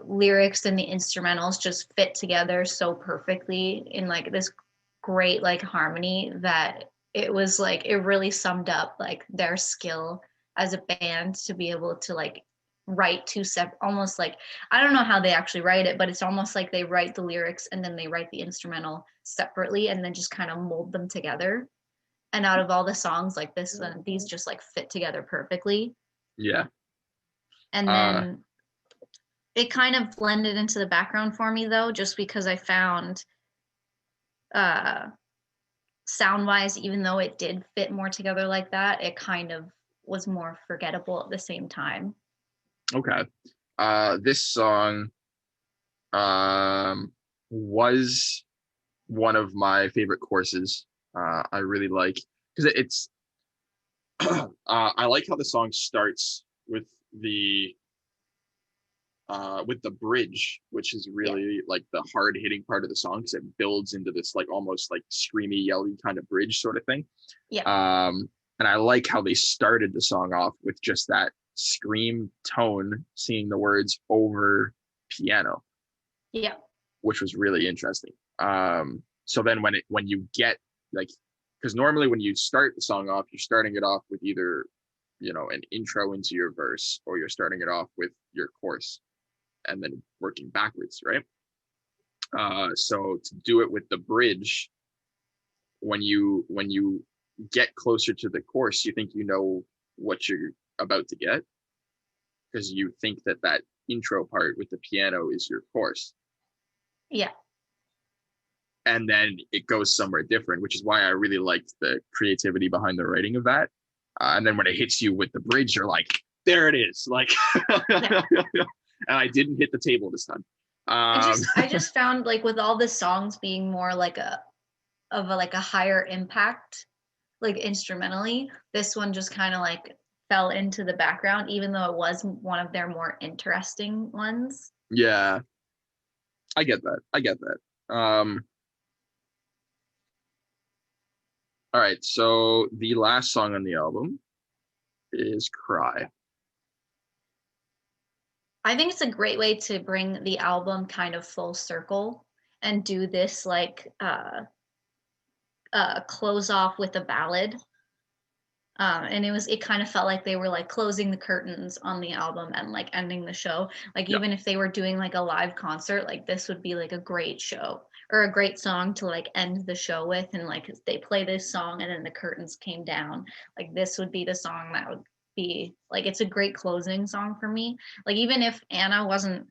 lyrics and the instrumentals just fit together so perfectly in like this great like harmony that it was like it really summed up like their skill as a band to be able to like write two separate, almost like, I don't know how they actually write it, but it's almost like they write the lyrics and then they write the instrumental separately and then just kind of mold them together. And out of all the songs, like this one, these just like fit together perfectly. Yeah. And then it kind of blended into the background for me though, just because I found sound wise, even though it did fit more together like that, it kind of was more forgettable at the same time. Okay. This song was one of my favorite courses. I really like because it's I like how the song starts with the bridge, which is really like the hard hitting part of the song because it builds into this like almost like screamy, yelly kind of bridge sort of thing. Yeah. And I like how they started the song off with just that scream tone, seeing the words over piano. Yeah. Which was really interesting. So then when you get like, because normally when you start the song off, you're starting it off with either, an intro into your verse, or you're starting it off with your chorus and then working backwards, right? So to do it with the bridge, when you get closer to the chorus, you think you know what you're about to get because you think that intro part with the piano is your chorus. Yeah. And then it goes somewhere different, which is why I really liked the creativity behind the writing of that. And then when it hits you with the bridge, you're like, there it is. Like, Yeah. and I didn't hit the table this time. I just found like with all the songs being more like a higher impact, like instrumentally, this one just kind of like fell into the background, even though it was one of their more interesting ones. Yeah, I get that. All right, so the last song on the album is Cry. I think it's a great way to bring the album kind of full circle and do this like close off with a ballad. And it kind of felt like they were like closing the curtains on the album and like ending the show. Like Yeah. even if they were doing like a live concert, like this would be like a great show or a great song to like end the show with. And like they play this song and then the curtains came down. Like this would be the song that would be like, it's a great closing song for me. Like even if Anna wasn't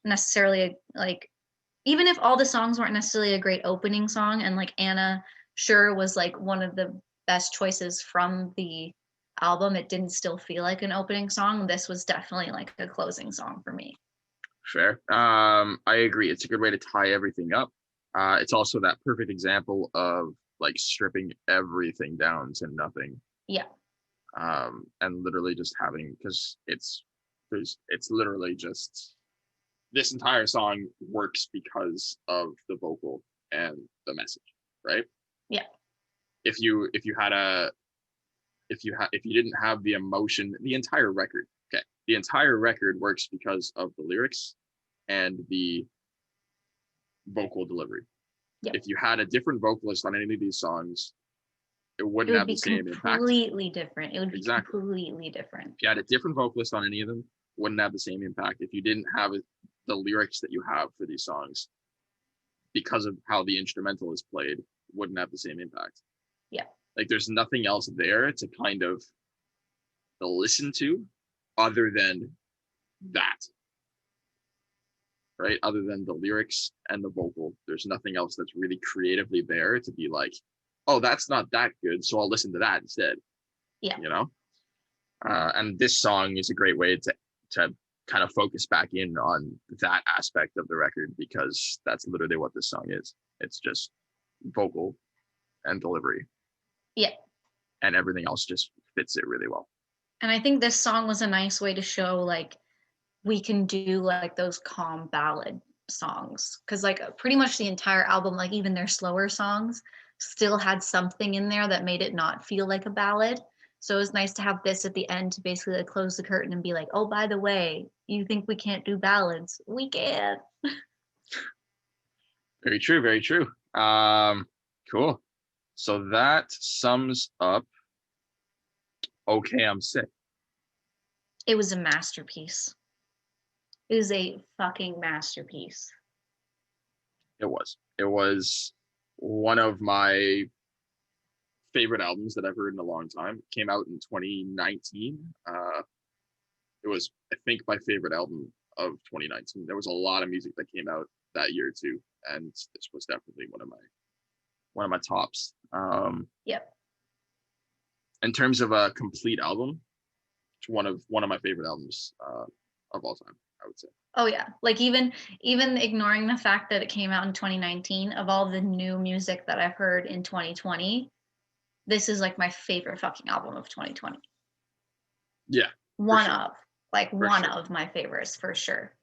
necessarily like, even if all the songs weren't necessarily a great opening song and like Anna sure was like one of the best choices from the album, it didn't still feel like an opening song. This was definitely like a closing song for me. Fair. I agree. It's a good way to tie everything up. It's also that perfect example of like stripping everything down to nothing. Yeah. And literally just having, because it's literally just this entire song works because of the vocal and the message, right? Yeah. If you didn't have the emotion, the entire record, okay, the entire record works because of the lyrics and the vocal delivery. Yep. If you had a different vocalist on any of these songs, it wouldn't would have be the same impact. completely different. It would be Exactly. completely different. If you had a different vocalist on any of them, wouldn't have the same impact. If you didn't have the lyrics that you have for these songs, because of how the instrumental is played, wouldn't have the same impact. Yeah. Like there's nothing else there to kind of listen to other than that. Right? Other than the lyrics and the vocal. There's nothing else that's really creatively there to be like, oh, that's not that good, so I'll listen to that instead. Yeah. And this song is a great way to kind of focus back in on that aspect of the record, because that's literally what this song is. It's just vocal and delivery. Yeah. And everything else just fits it really well. And I think this song was a nice way to show like we can do like those calm ballad songs, because like pretty much the entire album, like even their slower songs still had something in there that made it not feel like a ballad. So it was nice to have this at the end to basically like close the curtain and be like, oh, by the way, you think we can't do ballads? We can. Very true, very true. Cool. So that sums up Okay, I'm Sick. It was a masterpiece. It was a fucking masterpiece. It was one of my favorite albums that I've heard in a long time. It came out in 2019. It was, I think, my favorite album of 2019. There was a lot of music that came out that year too, and this was definitely one of my tops. Yep. In terms of a complete album, it's one of my favorite albums of all time, I would say. Oh yeah, like even ignoring the fact that it came out in 2019, of all the new music that I've heard in 2020, this is like my favorite fucking album of 2020. Yeah, One sure. of like For one sure. of my favorites for sure.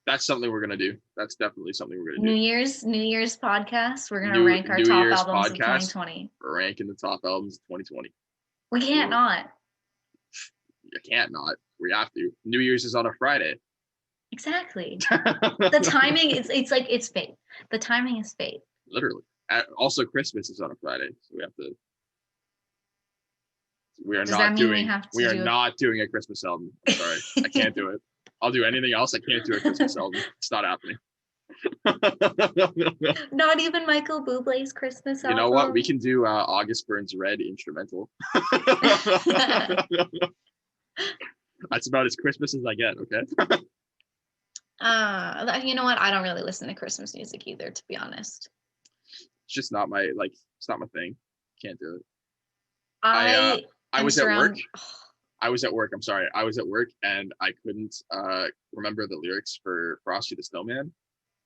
That's something we're gonna do. That's definitely something we're gonna New do. Year's podcast. We're gonna New rank our top Year's albums of podcast. 2020. Ranking the top albums of 2020. We can't not. You can't not. We have to. New Year's is on a Friday. Exactly. The timing it's like it's fate. The timing is fate. Literally. Also, Christmas is on a Friday, so we have to. We are Does that not mean doing. we have to We are do not doing a Christmas album. I'm sorry, I can't do it. I'll do anything else. I can't do a Christmas album. It's not happening. Not even Michael Bublé's Christmas You album. know what? We can do August Burns Red instrumental. That's about as Christmas as I get. Okay. You know what? I don't really listen to Christmas music either, to be honest. It's just not my like. It's not my thing. Can't do it. I was at work. I was at work. I'm sorry. I was at work and I couldn't remember the lyrics for Frosty the Snowman.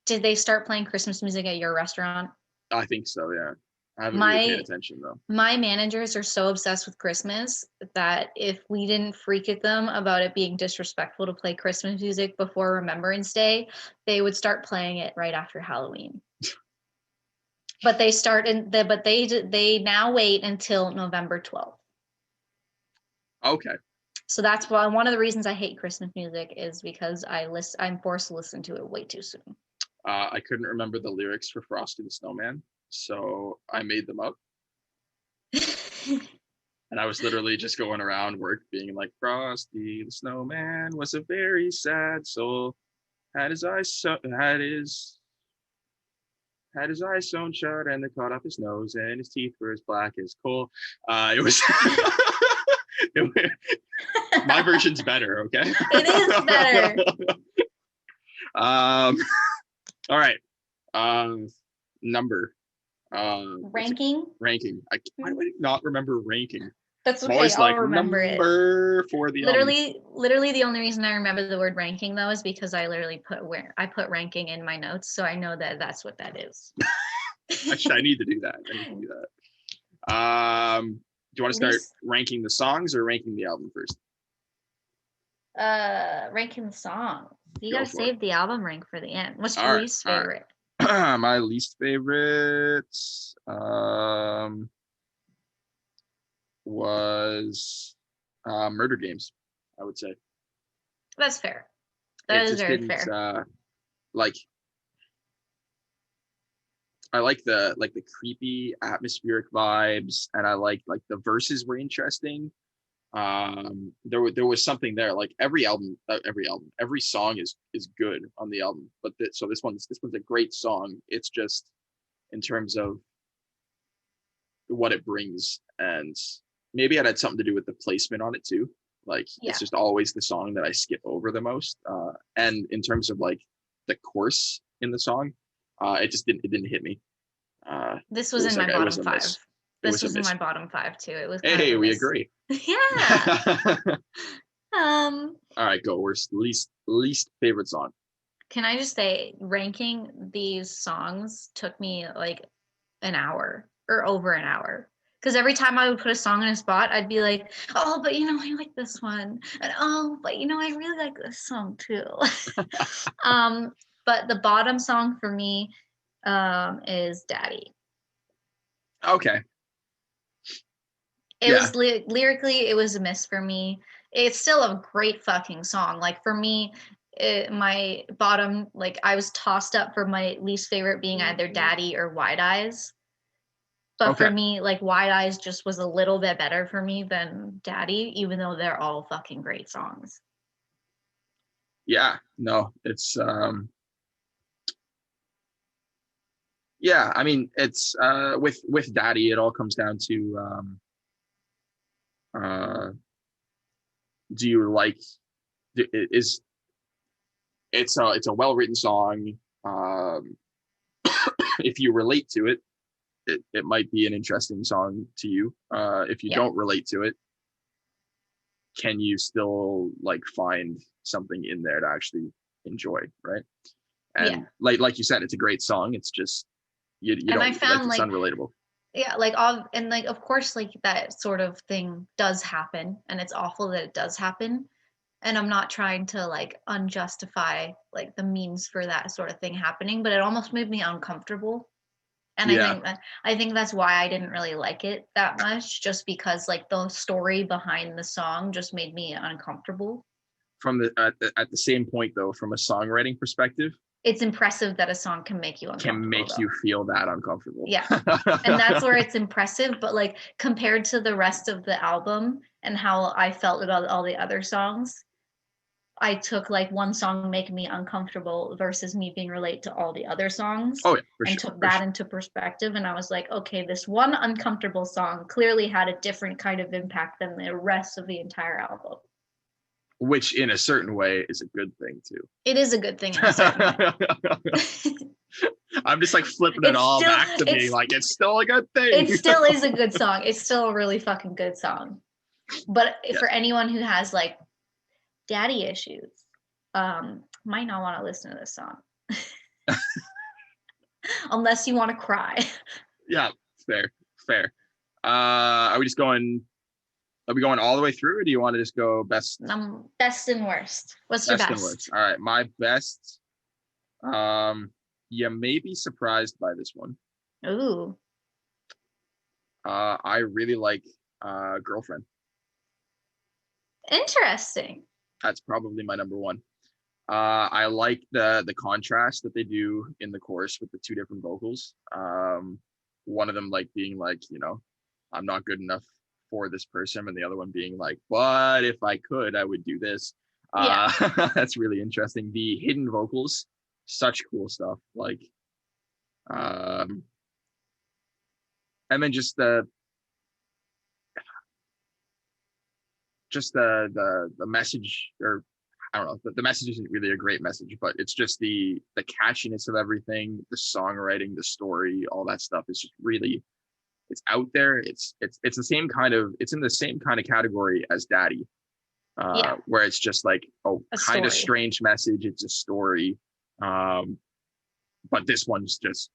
Did they start playing Christmas music at your restaurant? I think so. Yeah. I haven't really paid attention though. My managers are so obsessed with Christmas that if we didn't freak at them about it being disrespectful to play Christmas music before Remembrance Day, they would start playing it right after Halloween. But they now wait until November 12th. Okay. So that's why one of the reasons I hate Christmas music is because I'm forced to listen to it way too soon. I couldn't remember the lyrics for Frosty the Snowman, so I made them up. And I was literally just going around work being like, Frosty the Snowman was a very sad soul, had his eyes sewn shut and they cut off his nose and his teeth were as black as coal. It was my version's better, okay? It is better. All right. Number. Ranking. Why do I not remember ranking? That's okay. I'll remember number it. For the literally the only reason I remember the word ranking though is because I literally put ranking in my notes, so I know that that's what that is. Actually, I need to do that. Do you want to start ranking the songs or ranking the album first? Ranking the song. You gotta save the album rank for the end. What's your least favorite? My least favorite was Murder Games, I would say. That's fair. That is very fair. Like I like the creepy atmospheric vibes, and I like the verses were interesting. There was something there. Like every song is good on the album, but so this one's a great song. It's just in terms of what it brings, and maybe it had something to do with the placement on it too. Like it's just always the song that I skip over the most. And in terms of like the chorus in the song, it didn't hit me. This was in my bottom five. This was in my bottom five too. It was. Hey, we agree. Yeah. All right, go. Worst, least favorite song. Can I just say, ranking these songs took me like an hour or over an hour. Because every time I would put a song in a spot, I'd be like, oh, but I like this one. And oh, but I really like this song too. But the bottom song for me is Daddy. Okay. It was lyrically, it was a miss for me. It's still a great fucking song. Like for me, my bottom, like I was tossed up for my least favorite being either Daddy or Wide Eyes. But for me, like Wide Eyes just was a little bit better for me than Daddy, even though they're all fucking great songs. Yeah, no, it's Yeah, I mean, it's with Daddy, it all comes down to uh do you like is it's a well-written song. Um if you relate to it, it might be an interesting song to you. If you Yeah. don't relate to it, can you still like find something in there to actually enjoy, right? Yeah. And like you said, it's a great song. It's just you And don't I found it's like, unrelatable. yeah, like all, and like of course like that sort of thing does happen, and it's awful that it does happen. And I'm not trying to like unjustify like the means for that sort of thing happening, but it almost made me uncomfortable. And Yeah, I think that's why I didn't really like it that much, just because like the story behind the song just made me uncomfortable. from at the same point though, from a songwriting perspective, It's impressive that a song can make you can uncomfortable make though. you feel that uncomfortable. Yeah. And that's where it's impressive, but like compared to the rest of the album and how I felt about all the other songs, I took like one song making me uncomfortable versus me being related to all the other songs, Oh yeah, for and sure, took for that sure. into perspective. And I was like, okay, this one uncomfortable song clearly had a different kind of impact than the rest of the entire album. Which in a certain way is a good thing It is a good thing in a certain way. too. I'm just like flipping it It's all still back to be like it's still a good thing. it still is a good song. It's still a really fucking good song. But Yes. for anyone who has like daddy issues, might not want to listen to this song. Unless you want to cry. Yeah, fair, fair. Are we just going? Are we going all the way through, or do you want to just go best, Best and worst. What's your best and best? worst? All right, my best. You may be surprised by this one. Ooh, I really like Girlfriend. interesting. That's probably my number one. I like the contrast that they do in the chorus with the two different vocals. One of them like being like, you know, I'm not good enough for this person, and the other one being like, but if I could, I would do this. Yeah. That's really interesting. The hidden vocals, such cool stuff. Like, um, and then just the message, or I don't know, the message isn't really a great message, but it's just the catchiness of everything, the songwriting, the story, all that stuff is just really, it's out there. It's the same kind of, it's in the same kind of category as Daddy, Yeah. where it's just like a kind of story. strange message. It's a story, but this one's just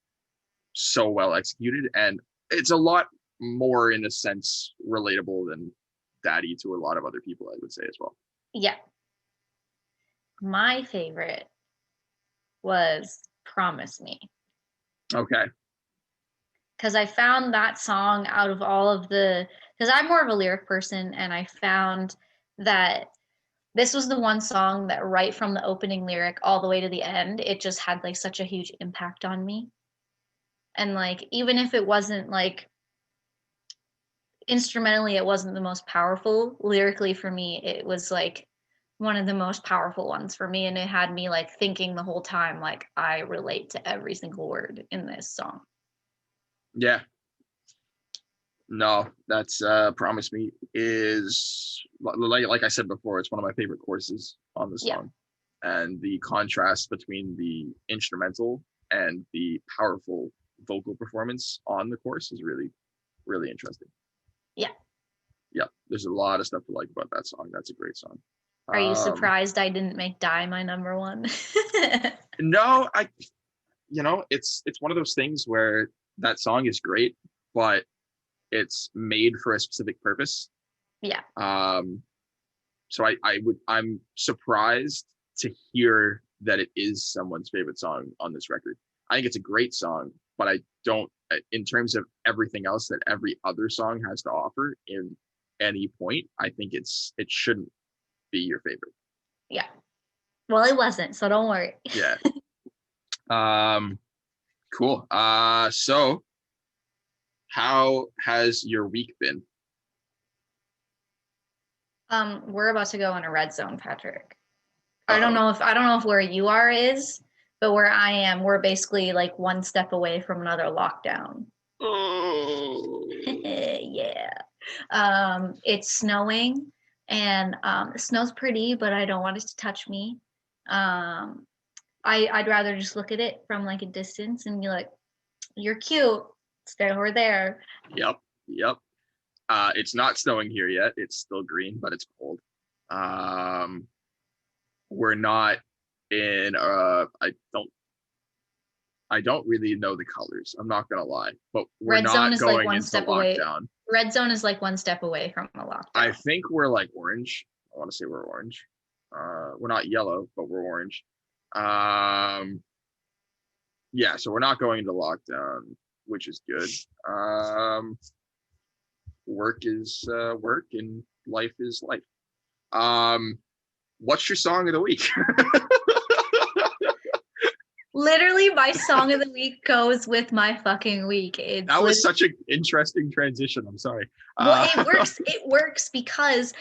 so well executed, and it's a lot more in a sense relatable than Daddy to a lot of other people, I would say as well. Yeah. My favorite was Promise Me. Okay. Because I found that song out of all of because I'm more of a lyric person, and I found that this was the one song that right from the opening lyric all the way to the end, it just had like such a huge impact on me. And like, even if it wasn't like instrumentally, it wasn't the most powerful, lyrically for me, it was like one of the most powerful ones for me. And it had me like thinking the whole time, like, I relate to every single word in this song. Yeah. No, that's Promise Me is like I said before, it's one of my favorite choruses on the Yeah. song. And the contrast between the instrumental and the powerful vocal performance on the chorus is really, really interesting. Yeah. Yeah, there's a lot of stuff to like about that song. That's a great song. Are you surprised I didn't make Die my number one? No, it's one of those things where that song is great, but it's made for a specific purpose. Yeah. So I'm surprised to hear that it is someone's favorite song on this record. I think it's a great song, but I don't, in terms of everything else that every other song has to offer in any point, I think it shouldn't be your favorite. Yeah. Well, it wasn't, so don't worry. Yeah. Cool. So how has your week been? We're about to go in a red zone, Patrick. Uh-oh. I don't know if where you are is, But where I am, we're basically like one step away from another lockdown. Oh. Yeah. It's snowing, and the snow's pretty, but I don't want it to touch me. I'd rather just look at it from like a distance and be like, "You're cute. Stay over there." Yep. Yep. It's not snowing here yet. It's still green, but it's cold. We're not in I don't really know the colors. I'm not gonna lie, but we're Red zone not is like going one into step away. lockdown. Red zone is like one step away from a lockdown. I think we're like orange. I want to say we're orange. We're not yellow, but we're orange. Yeah, so we're not going into lockdown, which is good. Work is work and life is life. What's your song of the week? Literally, my song of the week goes with my fucking week. That was such an interesting transition. I'm sorry. Well, it works. It works because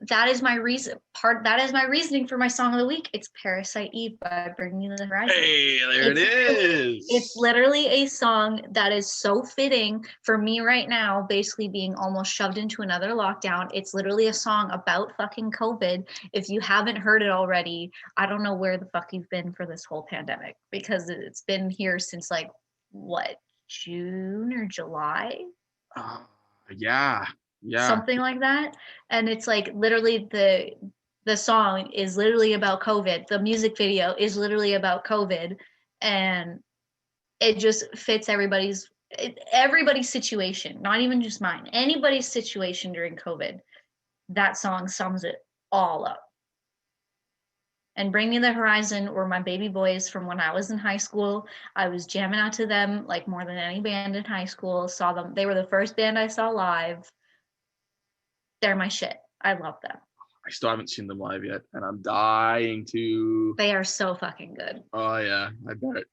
that is my reason. That is my reasoning for my song of the week. It's "Parasite Eve" by Bring Me the Horizon. Hey, there it is. It's literally a song that is so fitting for me right now, basically being almost shoved into another lockdown. It's literally a song about fucking COVID. If you haven't heard it already, I don't know where the fuck you've been for this whole pandemic, because it's been here since like what, June or July? Yeah. Something like that. And it's like literally the song is literally about COVID. The music video is literally about COVID, and it just fits everybody's situation, not even just mine, anybody's situation during COVID. That song sums it all up. And Bring Me the Horizon were my baby boys from when I was in high school. I was jamming out to them like more than any band in high school. Saw them. They were the first band I saw live. They're my shit. I love them. I still haven't seen them live yet, and I'm dying to. They are so fucking good. Oh yeah, I bet.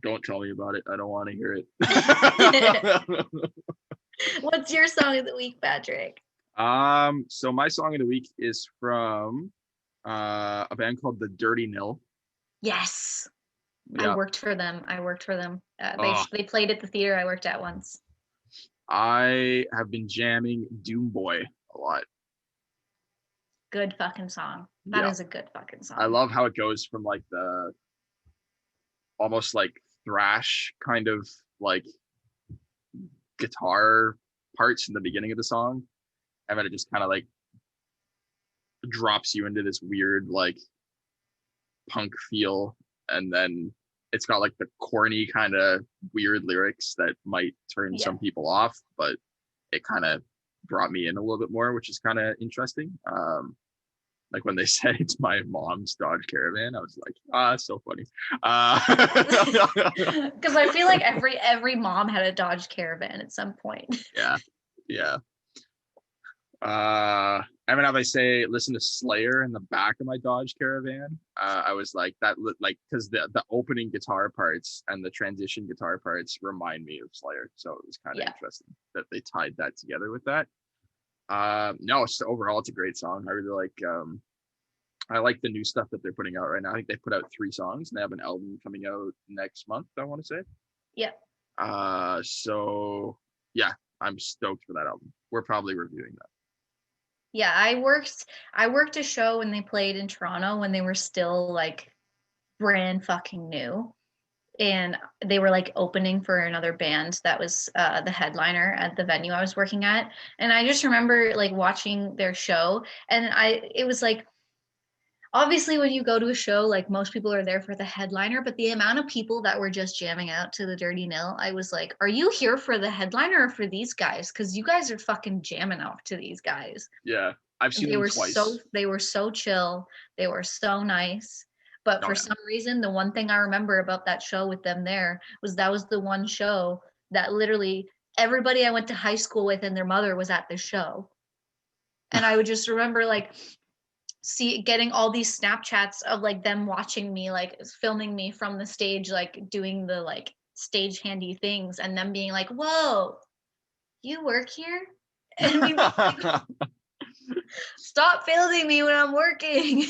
Don't tell me about it. I don't want to hear it. What's your song of the week, Patrick? So my song of the week is from a band called The Dirty Nil. Yes. Yeah. I worked for them. They played at the theater I worked at once. I have been jamming Doom Boy a lot. Good fucking song. That is a good fucking song. I love how it goes from like the almost like thrash kind of like guitar parts in the beginning of the song, and then it just kind of like drops you into this weird like punk feel, and then it's got like the corny kind of weird lyrics that might turn some people off, but it kind of brought me in a little bit more, which is kind of interesting. Like when they said it's my mom's Dodge Caravan, I was like, it's so funny. Because I feel like every mom had a Dodge Caravan at some point. Yeah. I mean, if I say listen to Slayer in the back of my Dodge Caravan, I was like that, like because the opening guitar parts and the transition guitar parts remind me of Slayer, so it was kind of interesting that they tied that together with that. No, so overall it's a great song. I really like I like the new stuff that they're putting out right now. I think they put out 3 songs and they have an album coming out next month, I want to say. So yeah, I'm stoked for that album. We're probably reviewing that. Yeah, I worked a show when they played in Toronto when they were still like brand fucking new. And they were like opening for another band that was the headliner at the venue I was working at. And I just remember like watching their show, and it was like, obviously when you go to a show, like most people are there for the headliner, but the amount of people that were just jamming out to the Dirty Nil, I was like, are you here for the headliner or for these guys? Because you guys are fucking jamming off to these guys. Yeah, I've seen them twice. They were so chill. They were so nice. But for some reason, the one thing I remember about that show with them there was that was the one show that literally everybody I went to high school with and their mother was at the show. And I would just remember like getting all these Snapchats of like them watching me, like filming me from the stage, like doing the like stage handy things, and them being like, whoa, you work here? And me like, stop filming me when I'm working.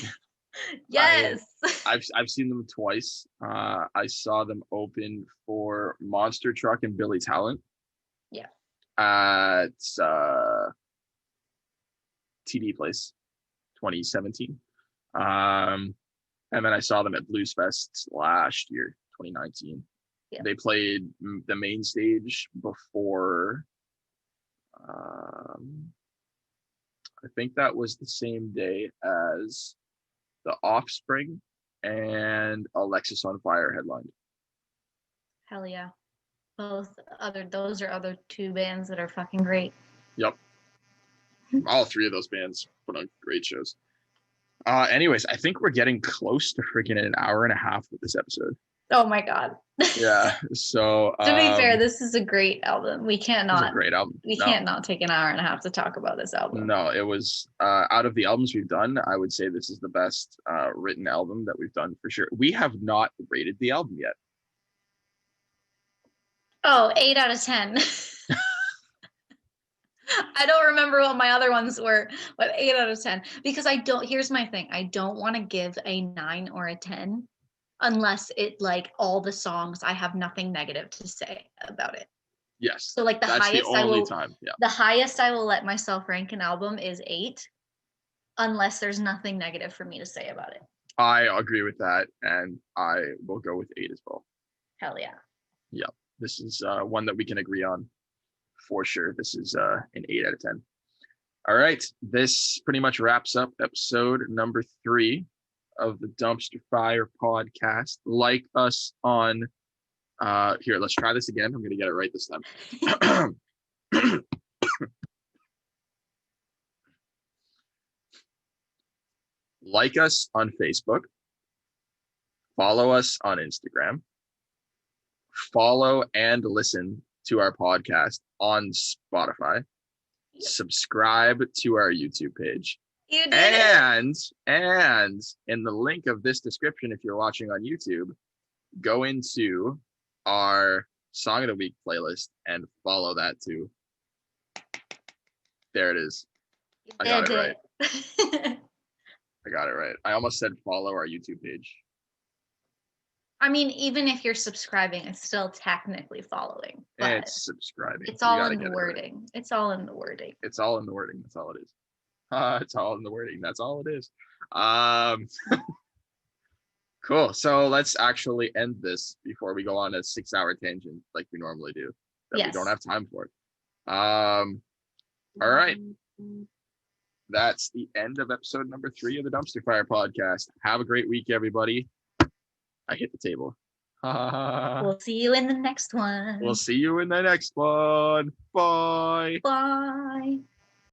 Yes. I've seen them twice. I saw them open for Monster Truck and Billy Talent. Yeah. At TD Place, 2017. And then I saw them at Blues Fest last year, 2019. Yeah. They played the main stage before. I think that was the same day as The Offspring and Alexis on Fire headlined. Hell yeah. Those are other two bands that are fucking great. Yep. All three of those bands put on great shows. Anyways, I think we're getting close to freaking an hour and a half with this episode. Oh my god. Yeah. So to be fair, this is a great album. We can't it's a not great album. we can't not take an hour and a half to talk about this album. No, it was out of the albums we've done, I would say this is the best written album that we've done for sure. We have not rated the album yet. Oh, 8 out of 10. I don't remember what my other ones were, but 8 out of 10. Because here's my thing. I don't want to give a 9 or a 10 unless it like all the songs I have nothing negative to say about it. Yes. So like that's the only time. Yeah. The highest I will let myself rank an album is 8, unless there's nothing negative for me to say about it. I agree with that, and I will go with 8 as well. Hell yeah. Yep. This is one that we can agree on for sure. This is an 8 out of 10. All right. This pretty much wraps up episode number 3 of the Dumpster Fire podcast. Like us on here, let's try this again. I'm gonna get it right this time. Like us on Facebook. Follow us on Instagram. Follow and listen to our podcast on Spotify. Subscribe to our YouTube page. You did it. And in the link of this description, if you're watching on YouTube, go into our Song of the Week playlist and follow that too. There it is. I got it right. I got it right. I almost said follow our YouTube page. I mean, even if you're subscribing, it's still technically following. But it's subscribing. It's all in the wording. Right. It's all in the wording. It's all in the wording. That's all it is. It's all in the wording. That's all it is. Cool. So let's actually end this before we go on a 6-hour tangent like we normally do that we don't have time for. All right. That's the end of episode number 3 of the Dumpster Fire podcast. Have a great week, everybody. I hit the table. We'll see you in the next one. We'll see you in the next one. Bye. Bye.